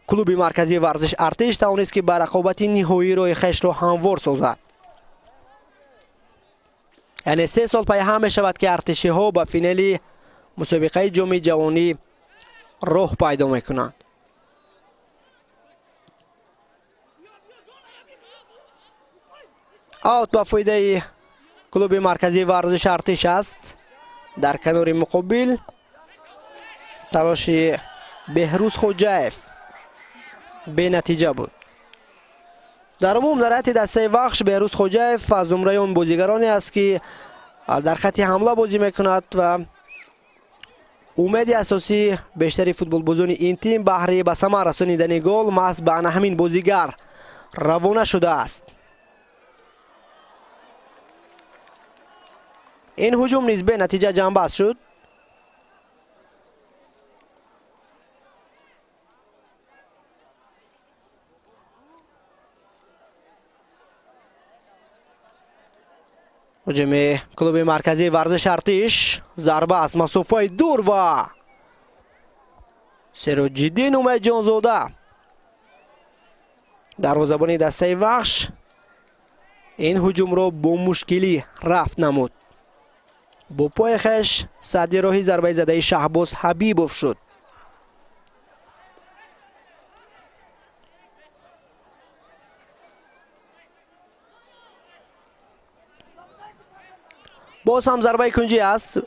کلوب مرکزی ورزش ارتش توانست که به رقابت نهایی روی خویش را هموار سازد. یعنی 3 سال پی هم می شود که ارتشی ها به فینال مسابقه جام جهانی راه پیدا می کنند. آوت به فایده کلوب مرکزی ورزش ارتش است. در کنار مقابل تلاش بهروز خوجایف به نتیجه بود. در عموم در حد دسته وخش بهروز خوجایف از زمره اون بازیگرانی است که در خط حمله بازی میکند و اومید اساسی بیشتری فوتبالبازان این تیم بهره به ثمر رسانیدن گل محض به همین بازیگر روانه شده است. این هجوم نیز به نتیجه جنبست شد. هجوم کلوب مرکزی ورزش ارتش، ضربه از مسافت دور و سراج‌الدین امید جانزاده دروازه‌بان دسته وحش این هجوم را با مشکلی رفع نمود. با پای خش سعدی راهی ضربه زده شهباز حبیبوف شد. باز هم ضربه کنجی است.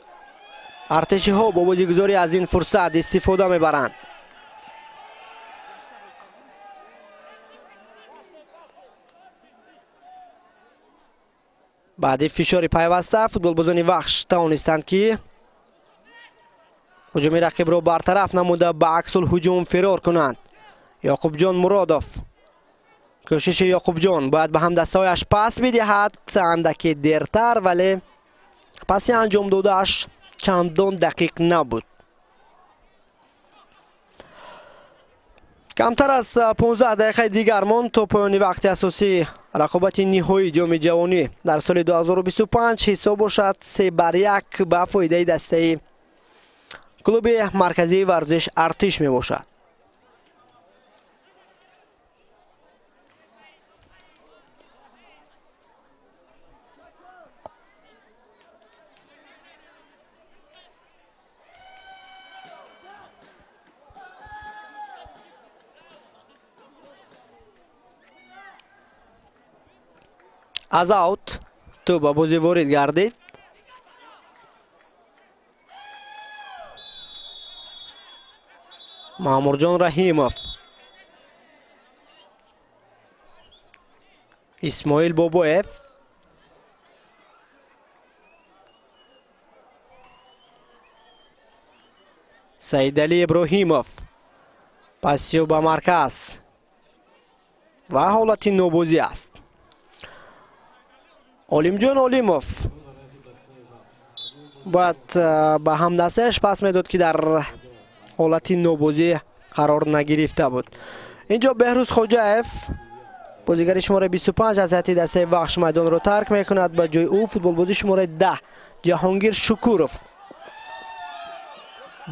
ارتشی ها با بازیگذاری از این فرصت استفاده میبرند. بعد فشار پیوسته فوتبالبازان وحش توانستند که هجوم رقیب را برطرف نموده به عکس الهجوم فرار کنند. یعقوب جان مرادوف، کوشش یعقوب جان باید به هم دستایش پس بدهد اندکی دیرتر، ولی پسی انجام دادهش چندان دقیق نبود. کمتر از 15 دقیقه دیگر ماند تا پایان وقت اساسی رقابت نهایی جام جهانی در سال 2025 حساب باشد 3-1 به فایده دسته کلوب مرکزی ورزش ارتش می باشد. از اوت تو به بازی وارد گردید. مامورجان رحیموف، اسماعیل بابویف، سعید علی ابراهیموف، پاسیو به مرکز و حالت نوبازی است. علیمجان علیموف باید به هم دستش پس میداد که در حالت نوبازی قرار نگرفته بود. اینجا بهروز خوجایف بازیگر شماره 25 از هیئت دسته وحش میدان را ترک میکند. به جای او فوتبالبازی شماره 10 جهانگیر شکوروف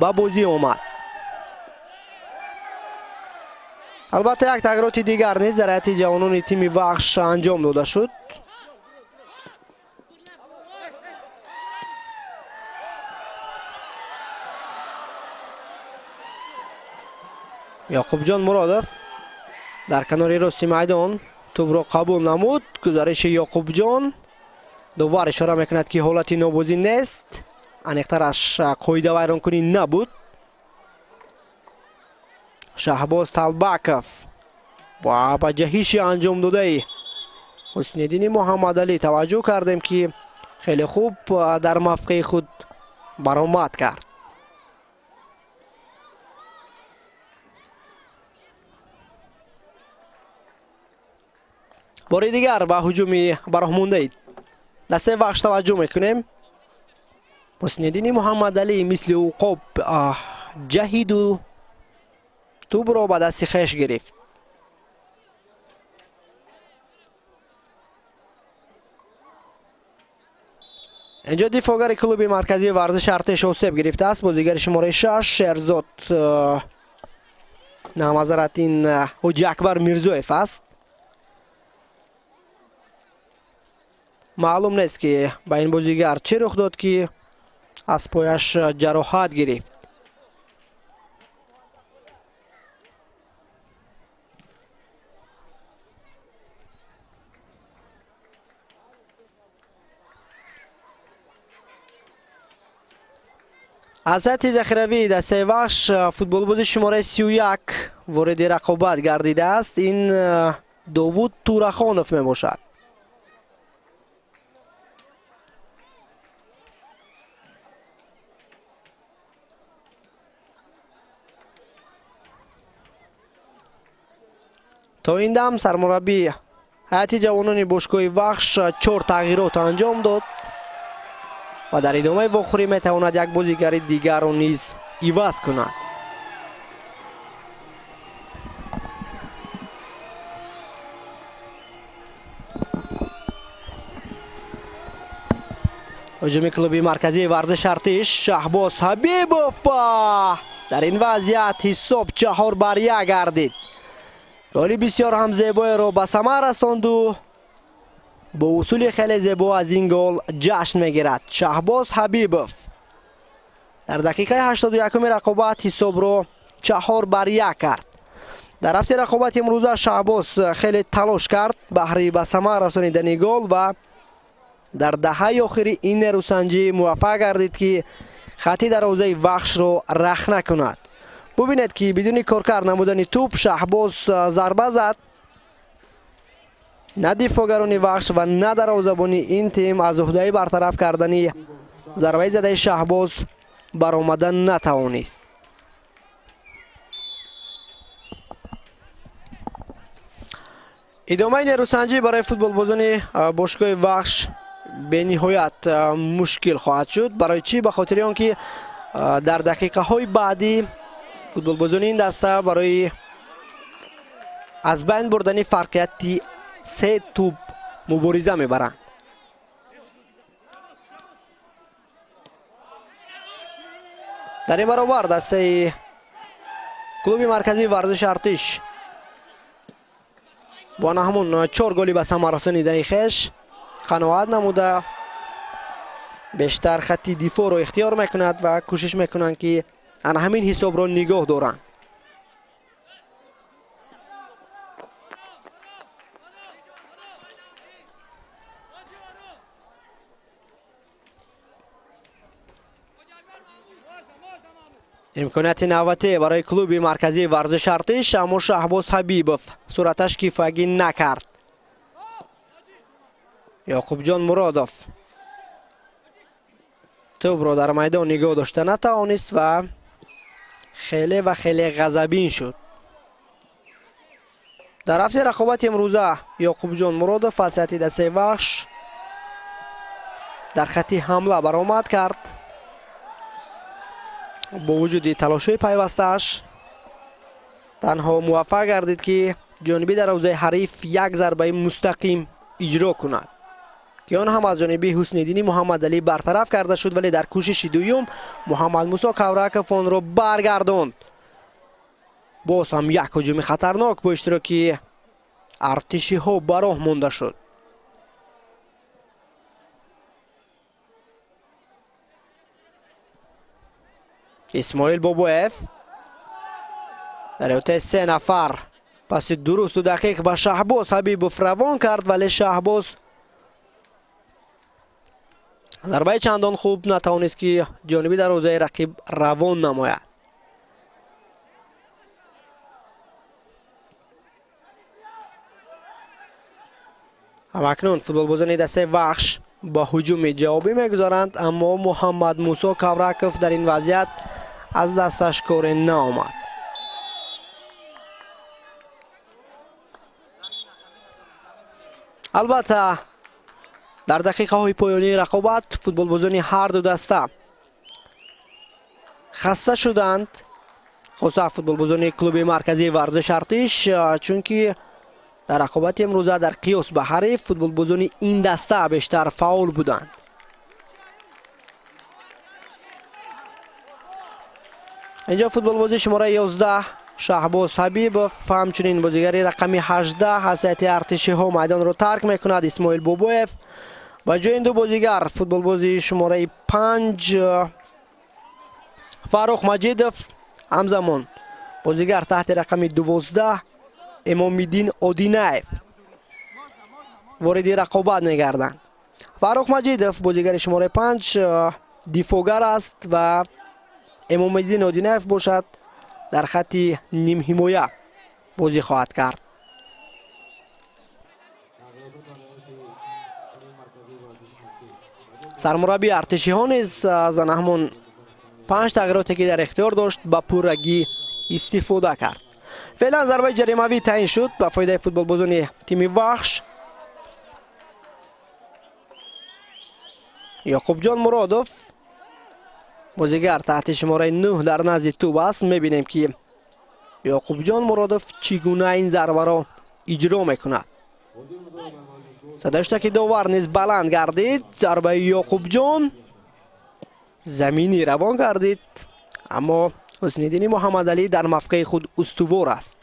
به بازی آمد. البته یک تغییرات دیگر نیز در هیئت جوانان تیم وحش انجام داده شد. یعقوب جان مرادوف در کنار راست میدان توپ را قبول نمود. گزارش یعقوب جان دوباره اشاره میکند که حالت نوبازی نیست، انیقترش قاعده ویران کنی نبود. شهباز طلبکوف و با جهیش انجام داده حسن‌الدین محمد علی توجه کردیم که خیلی خوب در موقع خود برآمد کرد. بار دیگر به هجوم برهمونده دسته وحش توجه میکنیم. حسن‌الدین محمد علی مثل اوقاب جهید و توپ را به دست خویش گرفت. اینجا دفاعگر کلوب مرکزی ورزش ارتش آسیب گرفته است. بازیگر شماره 6 شهرزاد نامزارت این حاجی اکبر میرزویف است. معلوم نیست که با این بازیگر چه رخ داد که از پایش جراحت گرفت. از هیئت ذخیروی دسته وحش فوتبالباز شماره 31 وارد رقابت گردیده است. این داوود تورخانوف می باشد. تا این دم سرمربی هیئت جوانان باشگاه وخش 4 تغییرات انجام داد و در ادامه واخوری میتواند یک بازیگر دیگر را نیز عوض کند. هجوم کلوب مرکزی ورزش ارتش شهباز حبیبوف در این وضعیت حساب 4-1 گردید. گل بسیار هم زیبای را به ثمر رساند و با اصول خیلی زیبا از این گل جشن میگیرد. شهباز حبیبوف در دقیقه 81 رقابت حساب را 4-1 کرد. در هفته رقابت امروزه شهباز خیلی تلاش کرد بهره به ثمر رسانیدن گل و در دهه آخری این نیروسنجی موفق گردید که خطی دروازه وخش را رخنه کند. ببینید که بدون کارکرد نمودن توپ شهباز ضربه زد. نه دفاعگران وخش و نه دروازه‌بان این تیم از عهده برطرف کردن ضربه زده شهباز برآمدن نتوانست. ادامه نیروسنجی برای فوتبال بازان باشگاه وخش به نهایت مشکل خواهد شد. برای چی؟ به خاطر آنکه در دقیقه های بعدی فوتبال بازان این دسته برای از بین بردن فرقیت 3 توپ مبارزه میبرند. در این برابر دسته کلوب مرکزی ورزش ارتش با همون 4 گلی به ثمر رسانیدن خویش قناعت نموده بیشتر خطی دفاع را اختیار میکند و کوشش میکنند که همین حساب را نگاه دارند. امکانیت نوبتی برای کلوب مرکزی ورزش ارتش اما شهباز حبیبوف صورتش کیفاگی نکرد. یعقوب جان مرادوف توپ را در میدان نگاه داشته نتوانست و خیلی غضبین شد. در هفته رقابت امروزه یعقوب جان مرادوف از هیئت دسته وخش در خط حمله برآمد کرد. با وجود تلاش‌های پیوسته‌اش تنها موفق گردید که جانبی دروازه حریف یک ضربه مستقیم اجرا کند که آن هم از جانب حسن الدین محمد علی برطرف کرده شد، ولی در کوشش دوم محمد موسی کورک آن را برگرداند. باز هم یک هجوم خطرناک با اشتراک ارتشی ها به راه مانده شد. اسماعیل بابویف در احاطه 3 نفر پس درست و دقیق به شهباز حبیبوف روان کرد، ولی شهباز ضربه چندان خوب نتوانست که جانبی دروازه رقیب روان نماید. همکنون فوتبال بازان دسته وخش با هجوم جوابی میگذارند، اما محمد موسی کورکوف در این وضعیت از دستش کار نآمد. البته در دقیقه های پایانی رقابت فوتبال بازان هر دو دسته خسته شدند، خصوصا فوتبال بازان کلوب مرکزی ورزش ارتش، چون که در رقابت امروزه در قیاس به حریف فوتبال بازان این دسته بیشتر فعال بودند. اینجا فوتبال بازی شماره 11 شهباز حبیبوف همچنین بازیگری رقمی 18 از هیئت ارتشی ها میدان را ترک میکند. اسماعیل بابویف با جای این دو بازیگر فوتبال بازی شماره 5 فاروق مجیدوف همزمان بازیگر تحت رقم 12 امام الدین اودینایف وارد رقابت میگردند. فاروق مجیدوف بازیگر شماره 5 دفاعگر است و امام الدین اودینایف باشد در خط نیم حمایه بازی خواهد کرد. سرمربی ارتشی ها نیز از همون 5 تغییراتی که در اختیار داشت با پورگی استفاده کرد. فعلا ضربه جریمه‌ای تعیین شد به فایده فوتبالبازان تیم وحش. یعقوب جان مرادوف بازیگر تحت شماره 9 در نزد توپ است. میبینیم که یعقوب جان مرادوف چگونه این ضربه را اجرا میکند. صداشتا که داور نیز بلند گردید. ضربه یعقوب جان زمینی روان گردید، اما حسن‌الدین محمد علی در موقع خود استوار است.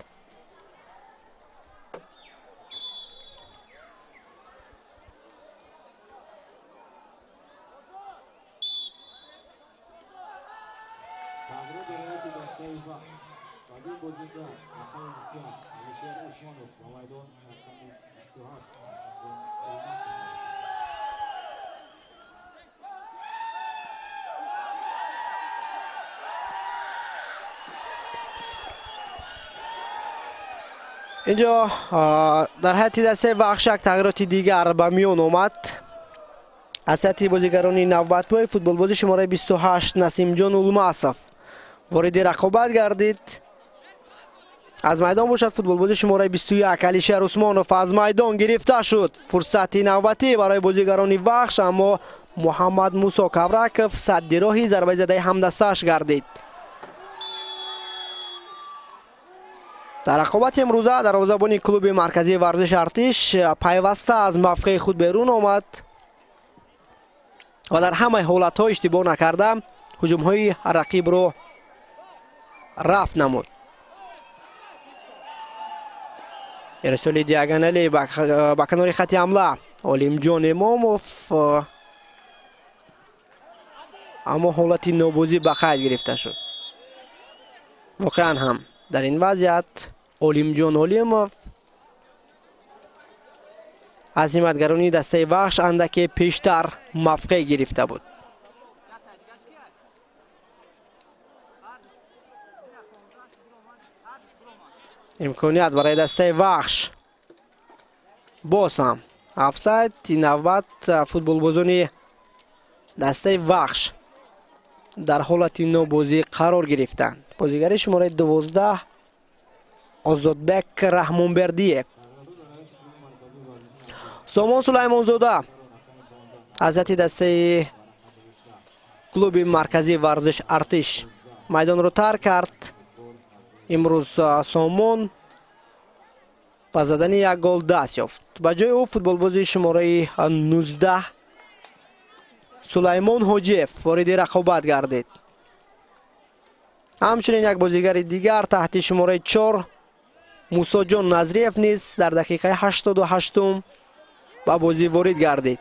اینجا در حد دسته وحش یک تغییرات دیگر به میان آمد. از سطح بازیگران نوبت‌های فوتبالباز شماره 28 نسیم جان المعصف وارد رقابت گردید. از میدان باشد فوتبالباز شماره 21 علیشهر عثمانوف از میدان گرفته شد. فرصت نوبتی برای بازیگران وحش، اما محمد موسی کبرکف صد راهی ضربه زده همدستش گردید. در رقابت امروزه دروازه‌بان کلوب مرکزی ورزش ارتش پیوسته از موقع خود بیرون آمد و در همه حالت‌ها اشتباه نکرده هجوم‌های رقیب رو رفع نمود. ارسال دیاگونالی با کنار خط حمله علیم جان اماموف، اما حالت نوبازی به خیر گرفته شد. واقعا هم در این وضعیت علیم جان علیموف از همتگرانی دسته وحش اندک پیشتر موقع گرفته بود. امکانیت برای دسته وحش باز هم افساید. نوبت فوتبالبازان دسته وحش در حالت نوبازی قرار گرفتند. بازیگر شماره 12 آزادبک رحمانبردیه. سامان سلیمانزاده از دسته کلوب مرکزی ورزش ارتش میدان رو ترک کرد. امروز سامان با زدن یک گل دست یافت. با جای او فوتبالباز شماره 19 سلیمان حاجیف وارد رقابت گردید. همچنین یک بازیگر دیگر تحت شماره 4 موسی جان نظریف نیز در دقیقه 88 با بازی وارد گردید.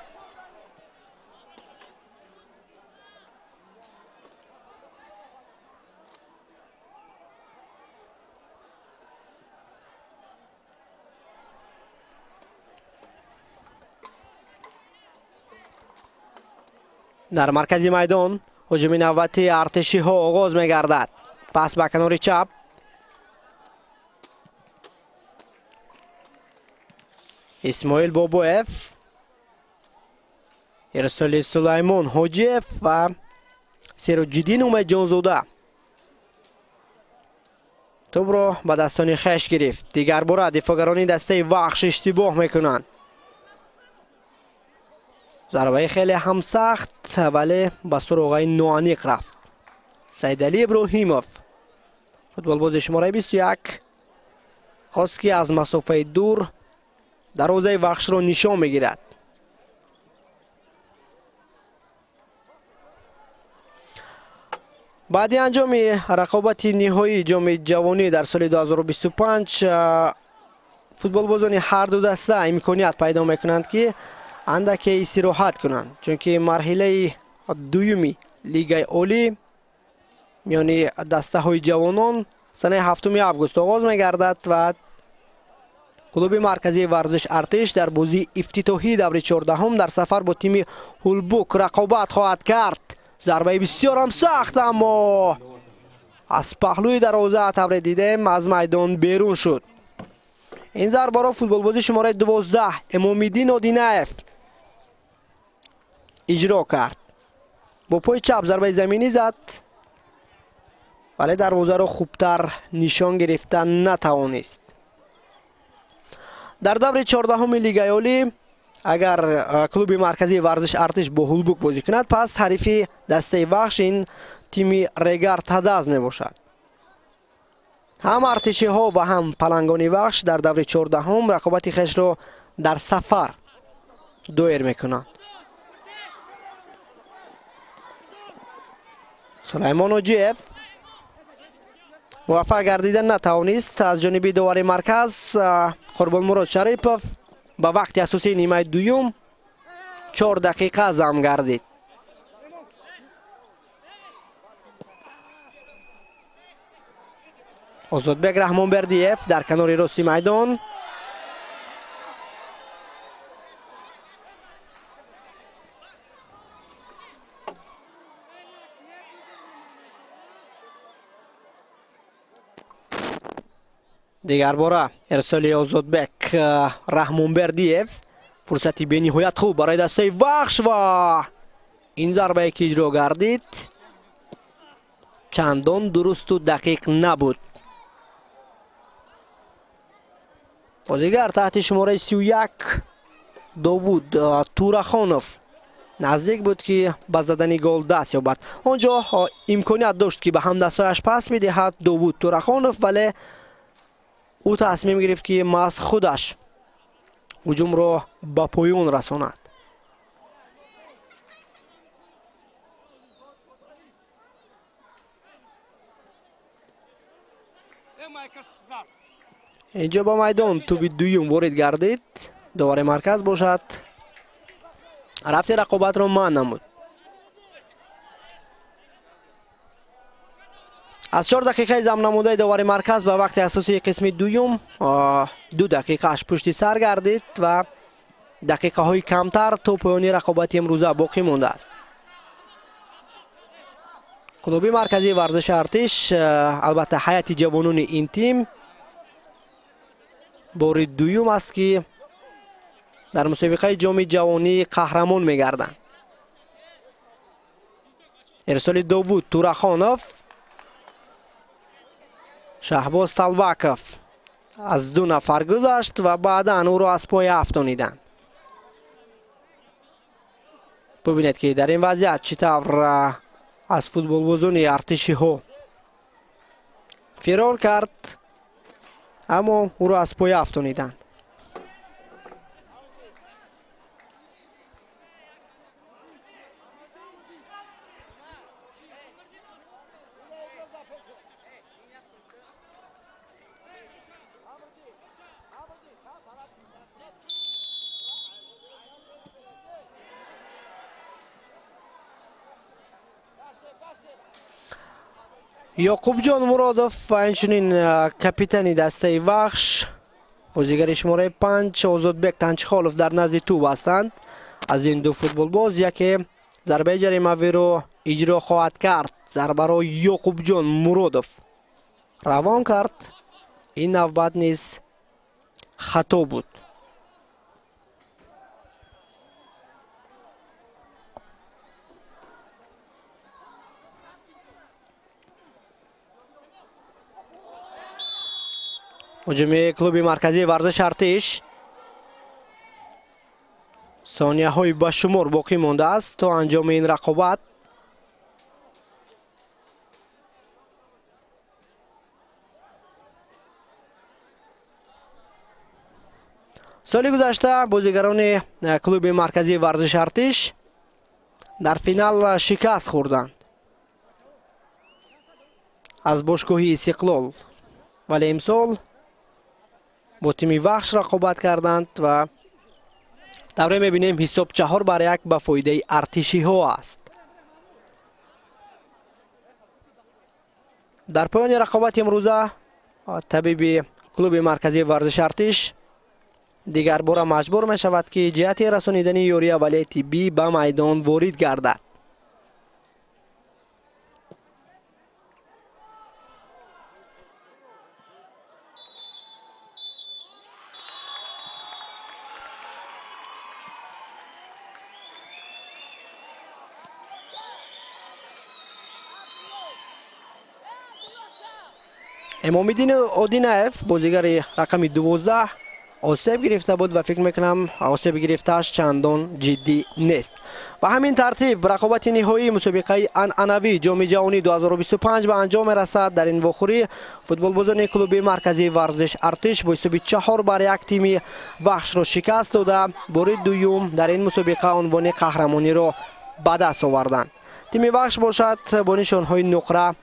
در مرکز میدان هجوم نوبتی ارتشی ها آغاز می گردد. پس به کنار چپ اسماعیل بابویف، ارسال سلیمان حاجیف و سیراج‌الدین امید جانزاده. توپ را به دستان خش گرفت. دیگر باره دفاعگران دسته وحش اشتباه میکنند. ضربه خیلی هم سخت ولی به سراغ نوانیق رفت. سیدعلی ابراهیموف فوتبالباز شماره 21 خواست که از مسافه دور دروازه وحش را نشان میگیرد. بعد انجام رقابت نهایی جام جوانی در سال 2025 فوتبالبازان هر دو دسته امکانیت پیدا میکنند که اندک استراحت کنند، چون که مرحله دومی لیگ عالی میان دسته های جوانان سنه 7 آگوست آغاز میگردد و کلوب مرکزی ورزش ارتش در بازی افتتاحی دور 14 در سفر با تیم هولبوک رقابت خواهد کرد. ضربه بسیار هم سخت، اما از پهلوی دروازه طور دیدیم از میدان بیرون شد. این ضربه را فوتبالباز شماره 12 امام‌الدین آدینایف اجرا کرد. با پای چپ ضربه زمینی زد ولی دروازه را خوبتر نشان گرفتن نتوانست. در دور 14 لیگ ایالی اگر کلوب مرکزی ورزش ارتش با هولبوک بازی کند پس حریف دسته وحش این تیم ریگر تداز می باشد. هم ارتشی ها و هم پلنگانی وحش در دور 14 رقابت خیش را در سفر دایر می کنند. سلیمان اوجیف موفق گردیدن نتوانست. از جانب داور مرکز قربان مراد شریپов با وقت اساسی نیمه دوم 4 دقیقه زم گردید. آزادبek رحمانبردیف در کنار راستی میدان. دیگر باره ارسالی آزادبek رحمانبردیف. فرصتی به نهایت خوب برای دسته وحش و این ضربه که اجرا گردید چندان درست و دقیق نبود. بازیگر تحت شماره 31 داوود تورخانوف نزدیک بود که به زدن گل دست یابد. آنجا امکانیت داشت که به همدستایش پس میدهد داوود تورخانوف، ولی او تصمیم گرفت که محض خودش هجوم را به پایان رساند. اینجا با میدان توپ دویم وارد گردید. داور مرکز باشد رفت رقابت را منع نمود. از 4 دقیقه زم نموده داور مرکز به وقت اساسی قسم دوم 2 دقیقه اش پشت سر گردید و دقیقه های کمتر تا پایان رقابت امروزه باقی مانده است. کلوب مرکزی ورزش ارتش البته هیئت جوانان این تیم بار دوم است که در مسابقه جام جهانی قهرمان می‌گردند. ارسال داوود تورخانوف، شهباز طلبکov از 2 نفر گذشت و بعدا او را از پای افتانیدند. ببینید که در این وضعیت چطور از فوتبال بازان ارتشی ها فرار کرد اما او را از پای افتانیدند. یعقوب جان مرادوف و همچنین کاپیتان دسته وحش بازیگر شماره 5 آزادبek تنچخالوف در نزد توپ هستند. از این دو فوتبال باز یکی ضربه جریمه وی را اجرا خواهد کرد. ضربه را یعقوب جان مرادوف روان کرد. این نوبت نیز خطا بود. هجوم کلوب مرکزی ورزش ارتش ثانیه های به شمار باقی مانده است تا انجام این رقابت. سال گذشته بازیگران کلوب مرکزی ورزش ارتش در فینال شکست خوردند از باشگاه استقلال، ولی امسال با تیم وحش رقابت کردند و دوره میبینیم حساب 4-1 به فایده ارتشی ها است. در پایان رقابت امروزه طبیب کلوب مرکزی ورزش ارتش دیگر بار مجبور می شود که جهت رسانیدن یاری اولیه طبی به میدان وارد گردد. امام‌الدین اودینایف بازیگر رقم 12 آسیب گرفته بود و فکر میکنم آسیب گرفتهش چندان جدی نیست. به همین ترتیب رقابت نهایی مسابقه عنعنوی جام جهانی 2025 به انجام رسد. در این واخوری فوتبال بازان کلوب مرکزی ورزش ارتش با حساب 4-1 تیم وحش را شکست داده بار دوم در این مسابقه عنوان قهرمانی را به دست آوردند. تیم وحش باشد با نشانهای نقره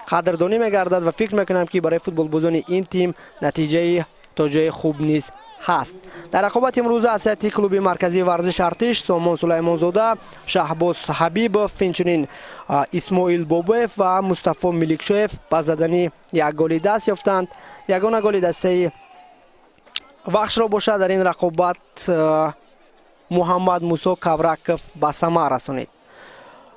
قدردانی میگردد و فکر میکنم که برای فوتبال بازان این تیم نتیجه تا جای خوب نیست هست. در رقابت امروز اساطیر کلوب مرکزی ورزش ارتش سامان سلیمانزاده، شهباز حبیب، همچنین اسماعیل بابویف و مصطفی ملیکشویف با زدن یک گل دست یافتند. یگانه گل دسته وحش را باشد در این رقابت محمد موسی کورکف به ثمر رسانید.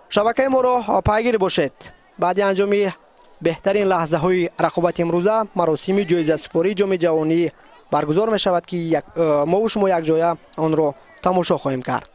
شبکه ما را پیگیر باشید. بعد انجام بهترین لحظه های رقابت امروزه مراسم جایزه سپاری جام جهانی برگزار می شود که ما و شما یک جای آن را تماشا خواهیم کرد.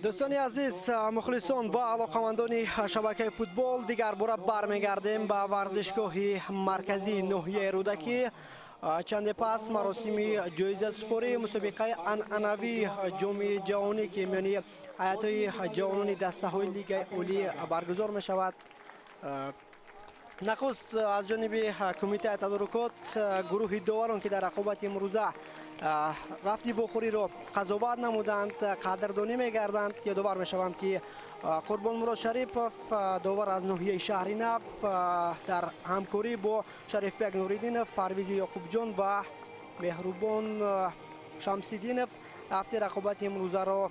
دوستان عزیز، مخلصان و علاقمندان شبکه فوتبال، دیگر بار برمیگردیم به ورزشگاه مرکزی ناحیه رودکی چند پس مراسم جایزه سپاری مسابقه انعنوی جام جهانی که میانی هیئت‌های جوانان دسته‌های لیگ اولی برگزار می شود. نخست از جانب کمیته تدارکات گروه داوران که در رقابت امروزه رفتی بخوری را قضاوت نمودند قدردانی می‌گردند. یادآور می‌شوم که قربان مراد شریفов داور از ناحیه شهر نو در همکاری با شریف بگ نوریدینov، پرویز یعقوب جان و مهربان شمس‌الدینov رفتی رقابت امروزه را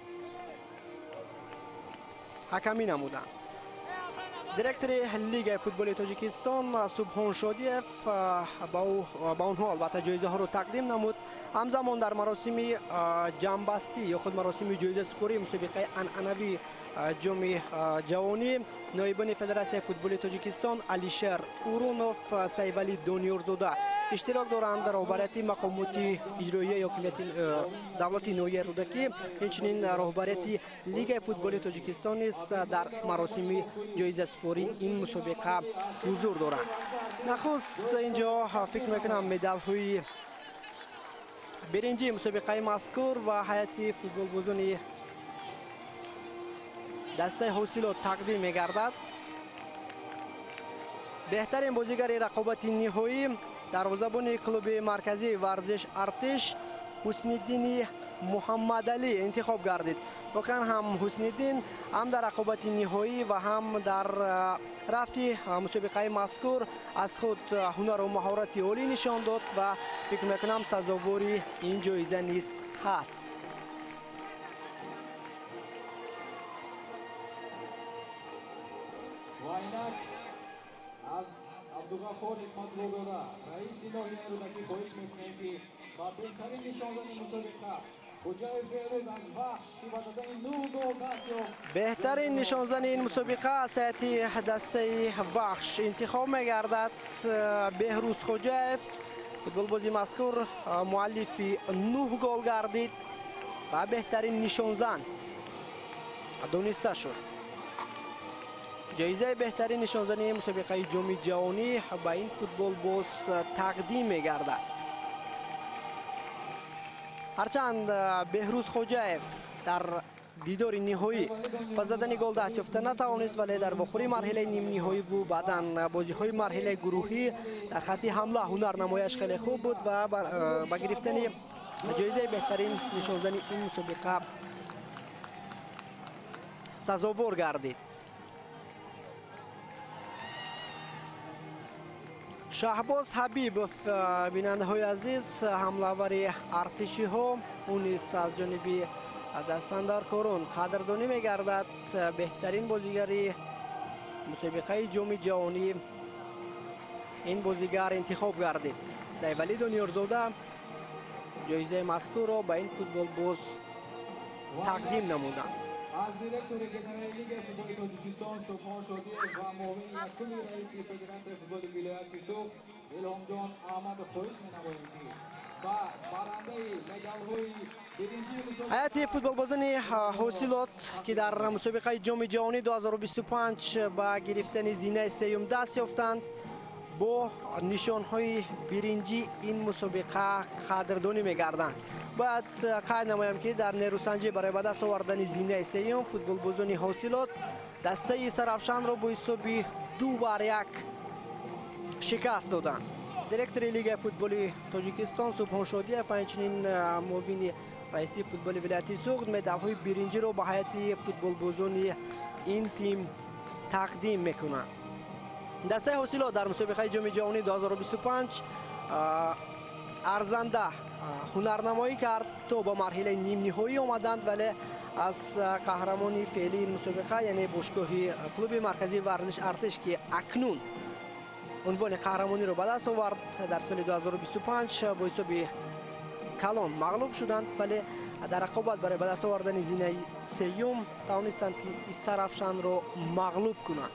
حکمی نمودند. دیرکتور لیگ فوتبال تاجیکستان سبحان شادیف با اونها البته جایزه ها رو تقدیم نمود. همزمان در مراسم جنبستی یا خود مراسم جایزه سپاری مسابقه انعنوی جام جهانی نایبان فدراسیون فوتبال تاجیکستان علیشر اورونوف، سیولی دانیارزاده اشتراک دارند. در رهبریت مقامات اجرایی حکومت دولت ناحیه رودکی همچنین رهبریت لیگ فوتبال تاجیکستان است در مراسم جایزه سپاری این مسابقه حضور دارند. نخست اینجا فکر میکنم مدال های برنجی مسابقه مذکور و هیئت فوتبال بازان دسته حاصلات تقدیم می‌گردد. بهترین بازیگر رقابت نهایی دروازه‌بان کلوب مرکزی ورزش ارتش حسن‌الدین محمدعلی انتخاب گردید. واقعا هم حسن‌الدین هم در رقابت نهایی و هم در رفتی مسابقه مذکور از خود هنر و مهارت عالی نشان داد و فکر می‌کنم سزاوار این جایزه نیز هست. وینک از عبدالغفار حکمت‌زاده رئیس ناحیه رودکی خواهش می‌کنیم که با بهترین نشانزنی مسابقه حجای بهروز از بخش که با دادن 9 گل دست یافت. بهترین نشانزن این مسابقه از هیئت دسته بخش انتخاب می‌گردد. بهروز خوجایف فوتبال بازی مذکور مؤلف 9 گل گردید و بهترین نشانزن دانسته شد. جایزه بهترین نشانزنی مسابقه جام جهانی به این فوتبال باز تقدیم می‌گردد. هرچند بهروز خوجایف در دیدار نهایی پس زدن گل دست یافته نتوانست، ولی در واخوری مرحله نیم نهایی و بعداً بازی‌های مرحله گروهی در خط حمله هنرنماییش خیلی خوب بود و با گرفتن جایزه بهترین نشانزنی این مسابقه سزاوار گردید. شهباز حبیب بیننده های عزیز حمله‌آور ارتشی ها اون است از جانب دستاندرکاران قدردانی می‌گردد. بهترین بازیگر مسابقه جام جهانی این بازیگر انتخاب گردید. سیولی دانیارزاده جایزه مذکور را به این فوتبال باز تقدیم نمودند. از دیرکتور گنرال لیگ فوتبال تاجیکستان سبحان شادیف و معاون یکم رئیس فدراسیون فوتبال ولایت یوسف الهام جان احمد خواهش می‌نماییم که و برنده مدال‌های برنجی هیئت فوتبال بازان حاصلات که در مسابقه جام جهانی 2025 با گرفتن زینه سوم دست یافتند با نشان‌های برنجی این مسابقه قدردانی می‌گردند. باید قید نمایم که در نیروسنجی برای به دست آوردن زینه سوم فوتبال بازان حاصلات دسته سرافشان را با حساب 2-1 شکست دادند. دیرکتور لیگ فوتبال تاجیکستان سبحان شادیف و همچنین معاون رئیس فوتبال ولایت سوخت مدال‌های برنجی را به هیئت فوتبال بازان این تیم تقدیم می‌کنند. دسته حاصلات در مسابقه جام جهانی 2025 ارزنده هنرنمایی کرد تا با مرحله نیم نهایی آمدند، ولی از قهرمانی فعلی این مسابقه یعنی باشگاه کلوب مرکزی ورزش ارتش که اکنون عنوان قهرمانی را به دست آورد در سال 2025 با حساب کلان مغلوب شدند، ولی در رقابت برای به دست آوردن زینه سوم توانستند که استرافشان را مغلوب کنند.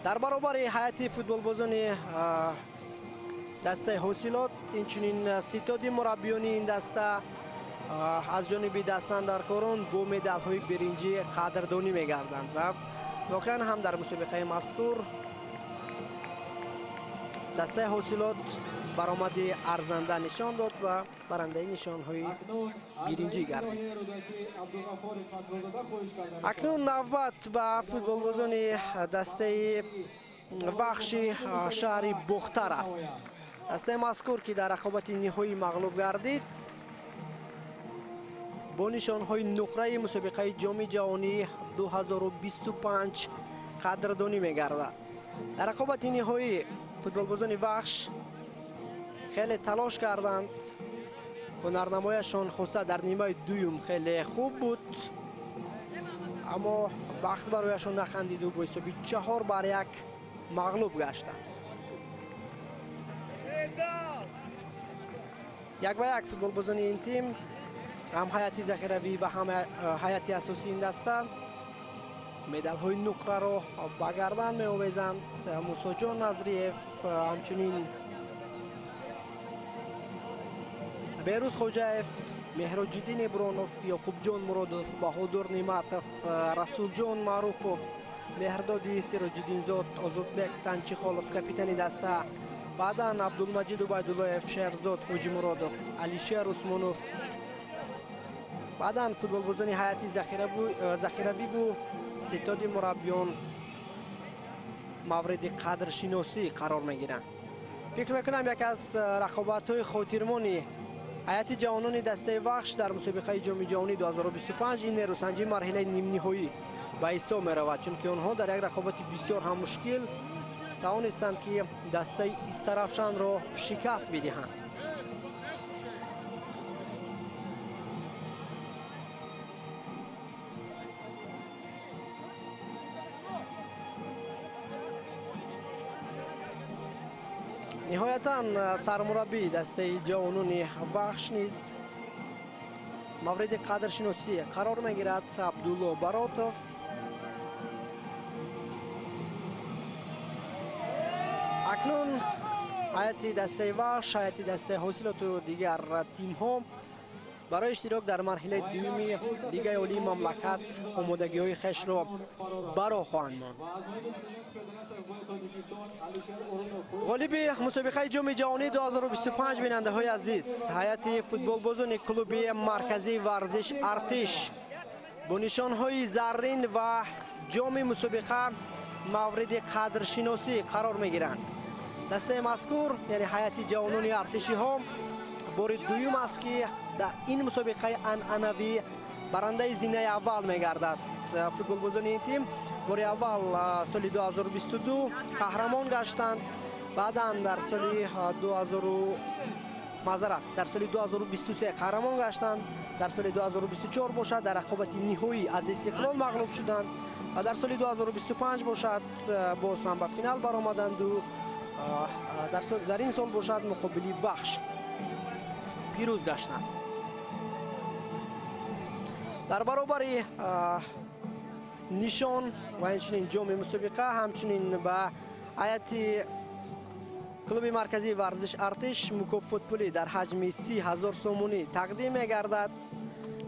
در برابر هیئت فوتبال بازان دسته حاصلات همچنین ستاد مربیان این دسته از جانب دستاندرکاران با مدال های برنجی قدردانی می‌گردند و واقعا هم در مسابقه مذکور دسته حاصلات برآمد ارزنده نشان داد و برنده نشان های برنجی گردید. اکنون نوبت به فوتبال بازان دسته بخش شهر بختر است. دسته مذکور که در رقابت نهایی مغلوب گردید با نشان های نقره مسابقه جام جهانی 2025 قدردانی می‌گردد. در رقابت نهایی فوتبال بازان بخش خیلی تلاش کردند. هنرنمایشان خصوصا در نیمه دوم خیلی خوب بود، اما بخت برایشان نخندید و با حساب 4-1 مغلوب گشتند. 1-1 فوتبال بازان این تیم، هم هیئت ذخیروی و هم هیئت اساسی این دسته مدال های نقره را به گردن می آویزند. موسی جان نظریف، همچنین بهروز خوجایف، مهراج الدین ابرانوف، یعقوب جان مرادوف، بهادر نعمتов، رسول جان معروفов، مهرداد سراج الدین زاد، آزادبek تنچخالov کاپیتان دسته، بعدا عبدالمجید عبیداللهیف، شهرزاد حاجی مرادوف، علیشیر عثمانوف، بعدا فوتبال بازان هیئت ذخیروی و ستاد مربیان مورد قدرشناسی قرار میگیرند. فکر میکنم یک از رقابت های خاطرمانی هیئت جوانان دسته بخش در مسابقه جام جهانی 2025 این نیروسنجی مرحله نیم نهایی به حساب می رود، چون که آنها در یک رقابت بسیار هم مشکل توانستند که دسته استرافشان را شکست بدهند. نهایتا سرمربی دسته جوانان بخش نیز مورد قدرشناسی قرار میگیرد. عبدالله براتوف، اکنون هیئت دسته بخش، هیئت دسته حاصلات و دیگر تیم ها برای اشتراک در مرحله دومی لیگ عالی مملکت آمادگی های خویش را برا خواهند ماند. غالب مسابقه جام جهانی 2025 بیننده های عزیز، هیئت فوتبال بازان کلوب مرکزی ورزش ارتش با نشان های زرین و جام مسابقه مورد قدرشناسی قرار می گیرند. دسته مذکور یعنی هیئت جوانان ارتشی ها بار دوم است که در این مسابقه عنعنوی برنده زینه اول می گردد. فوتبال بازان این تیم بار اول سال 2022 قهرمان گشتند، بعدا در سال 2023 قهرمان گشتند، در سال 2024 باشد در رقابت نهایی از استقلال مغلوب شدند و در سال 2025 باشد باز هم به فینال برآمدند و در این سال باشد مقابل وحش پیروز گشتند. در برابر نشان و همچنین جام مسابقه همچنین به هیئت کلوب مرکزی ورزش ارتش مکافات پولی در حجم 30,000 سومونی تقدیم می‌گردد.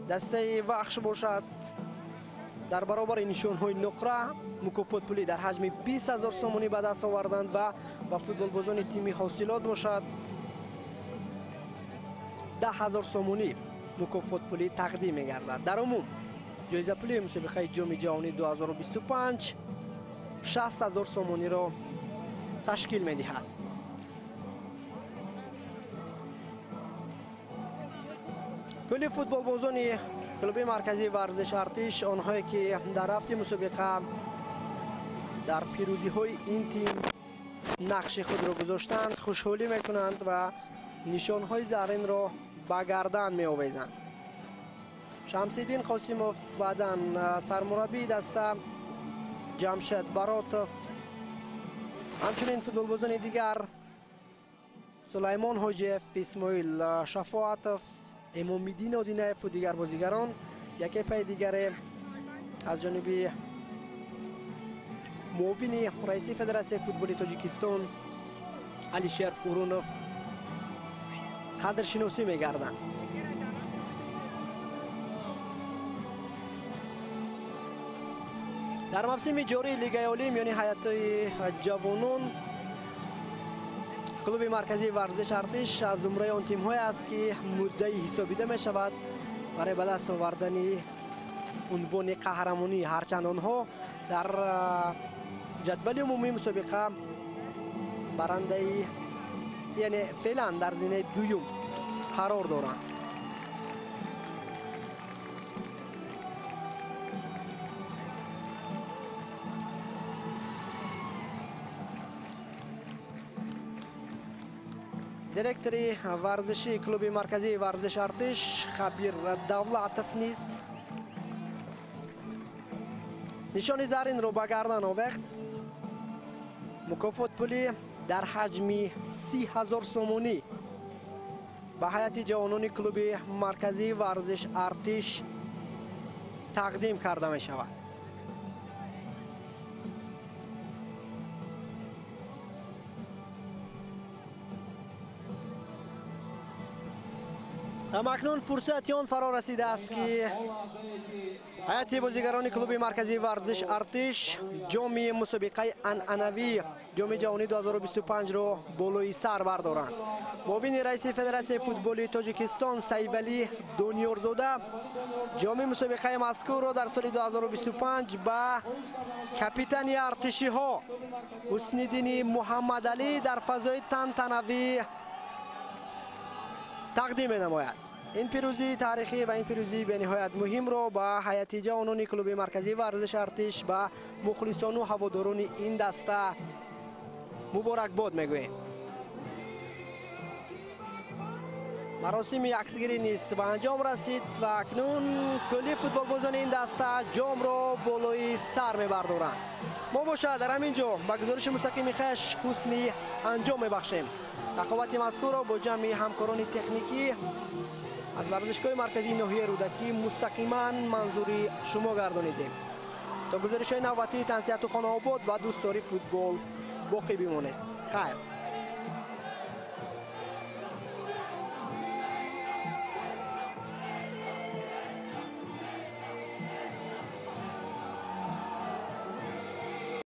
دسته بخش باشد در برابر نشان های نقره مکافات پولی در حجم 20,000 سومونی به دست آوردند و با فوتبال بازان تیم حاصلات باشد 10,000 سومونی مکافات پولی تقدیم می‌گردد. در عموم جایزه پولی مسابقه جام جهانی 2025 60,000 سومونی را تشکیل می‌دهد. کل فوتبال بازان کلوب مرکزی ورزش ارتش، آنهایی که در هفته مسابقه در پیروزی های این تیم نقش خود را گذاشتند خوشحالی میکنند و نشان های زرین را به گردن می آویزند. شمس‌الدین قاسموف، بعدا سرمربی دسته جمشید براتوف، همچنین فوتبال بازان دیگر سلیمان حاجیف، اسماعیل شفاعتوف، امام‌الدین آدینایف و دیگر بازیگران یکی پای دیگر از جانب معاون رئیس فدراسیون فوتبال تاجیکستان علیشیر اورونوف قدرشناسی می‌گردند. در موسم جاری لیگ عالی میانی حیاتی جوانان کلوب مرکزی ورزش ارتش از زمره آن تیم های است که مدعی حسابیده می شود برای به دست آوردن عنوان قهرمانی، هرچند آنها در جدول عمومی مسابقه برنده یعنی فعلا در زینه دوم قرار دارند. دیرکتوری ورزشی کلوب مرکزی ورزش ارتش خبیر دولتов نیز نشان زرین رو به گردن آورد. مکافات پولی در حجم 30,000 سومونی به هیئت جوانان کلوب مرکزی ورزش ارتش تقدیم کرده می شود. اکنون فرصت آن فرا رسیده است که هیئت بازیگران کلوب مرکزی ورزش ارتش جام مسابقه عنعنوی جام جهانی 2025 را بالای سر بردارند. معاون رئیس فدراسیون فوتبال تاجیکستان سیبلی دونیورزاده جام مسابقه مذکور را در سال 2025 به کاپیتان ارتشی ها حسن‌الدین محمد علی در فضای تنطنوی تقدیم نماید. این پیروزی تاریخی و این پیروزی به نهایت مهم را به هیئت جوانان کلوب مرکزی ورزش ارتش به مخلصان و هواداران این دسته مبارکباد میگوییم. مراسم عکسگیری نیز به انجام رسید و اکنون کلی فوتبال بازان این دسته جام را بالای سر میبردارند. ما باشه در همین جا با گزارش مستقیم خش حسنی انجام میبخشیم. رقابت مذکور را با جمع همکاران تکنیکی از ورزشگاه مرکزی ناحیه رودکی مستقیما منظوری شما گردانیدیم. تا گزارش های نوبتی تنسیت و خانه آباد و دوستداری فوتبال باقی بمانید. خیر.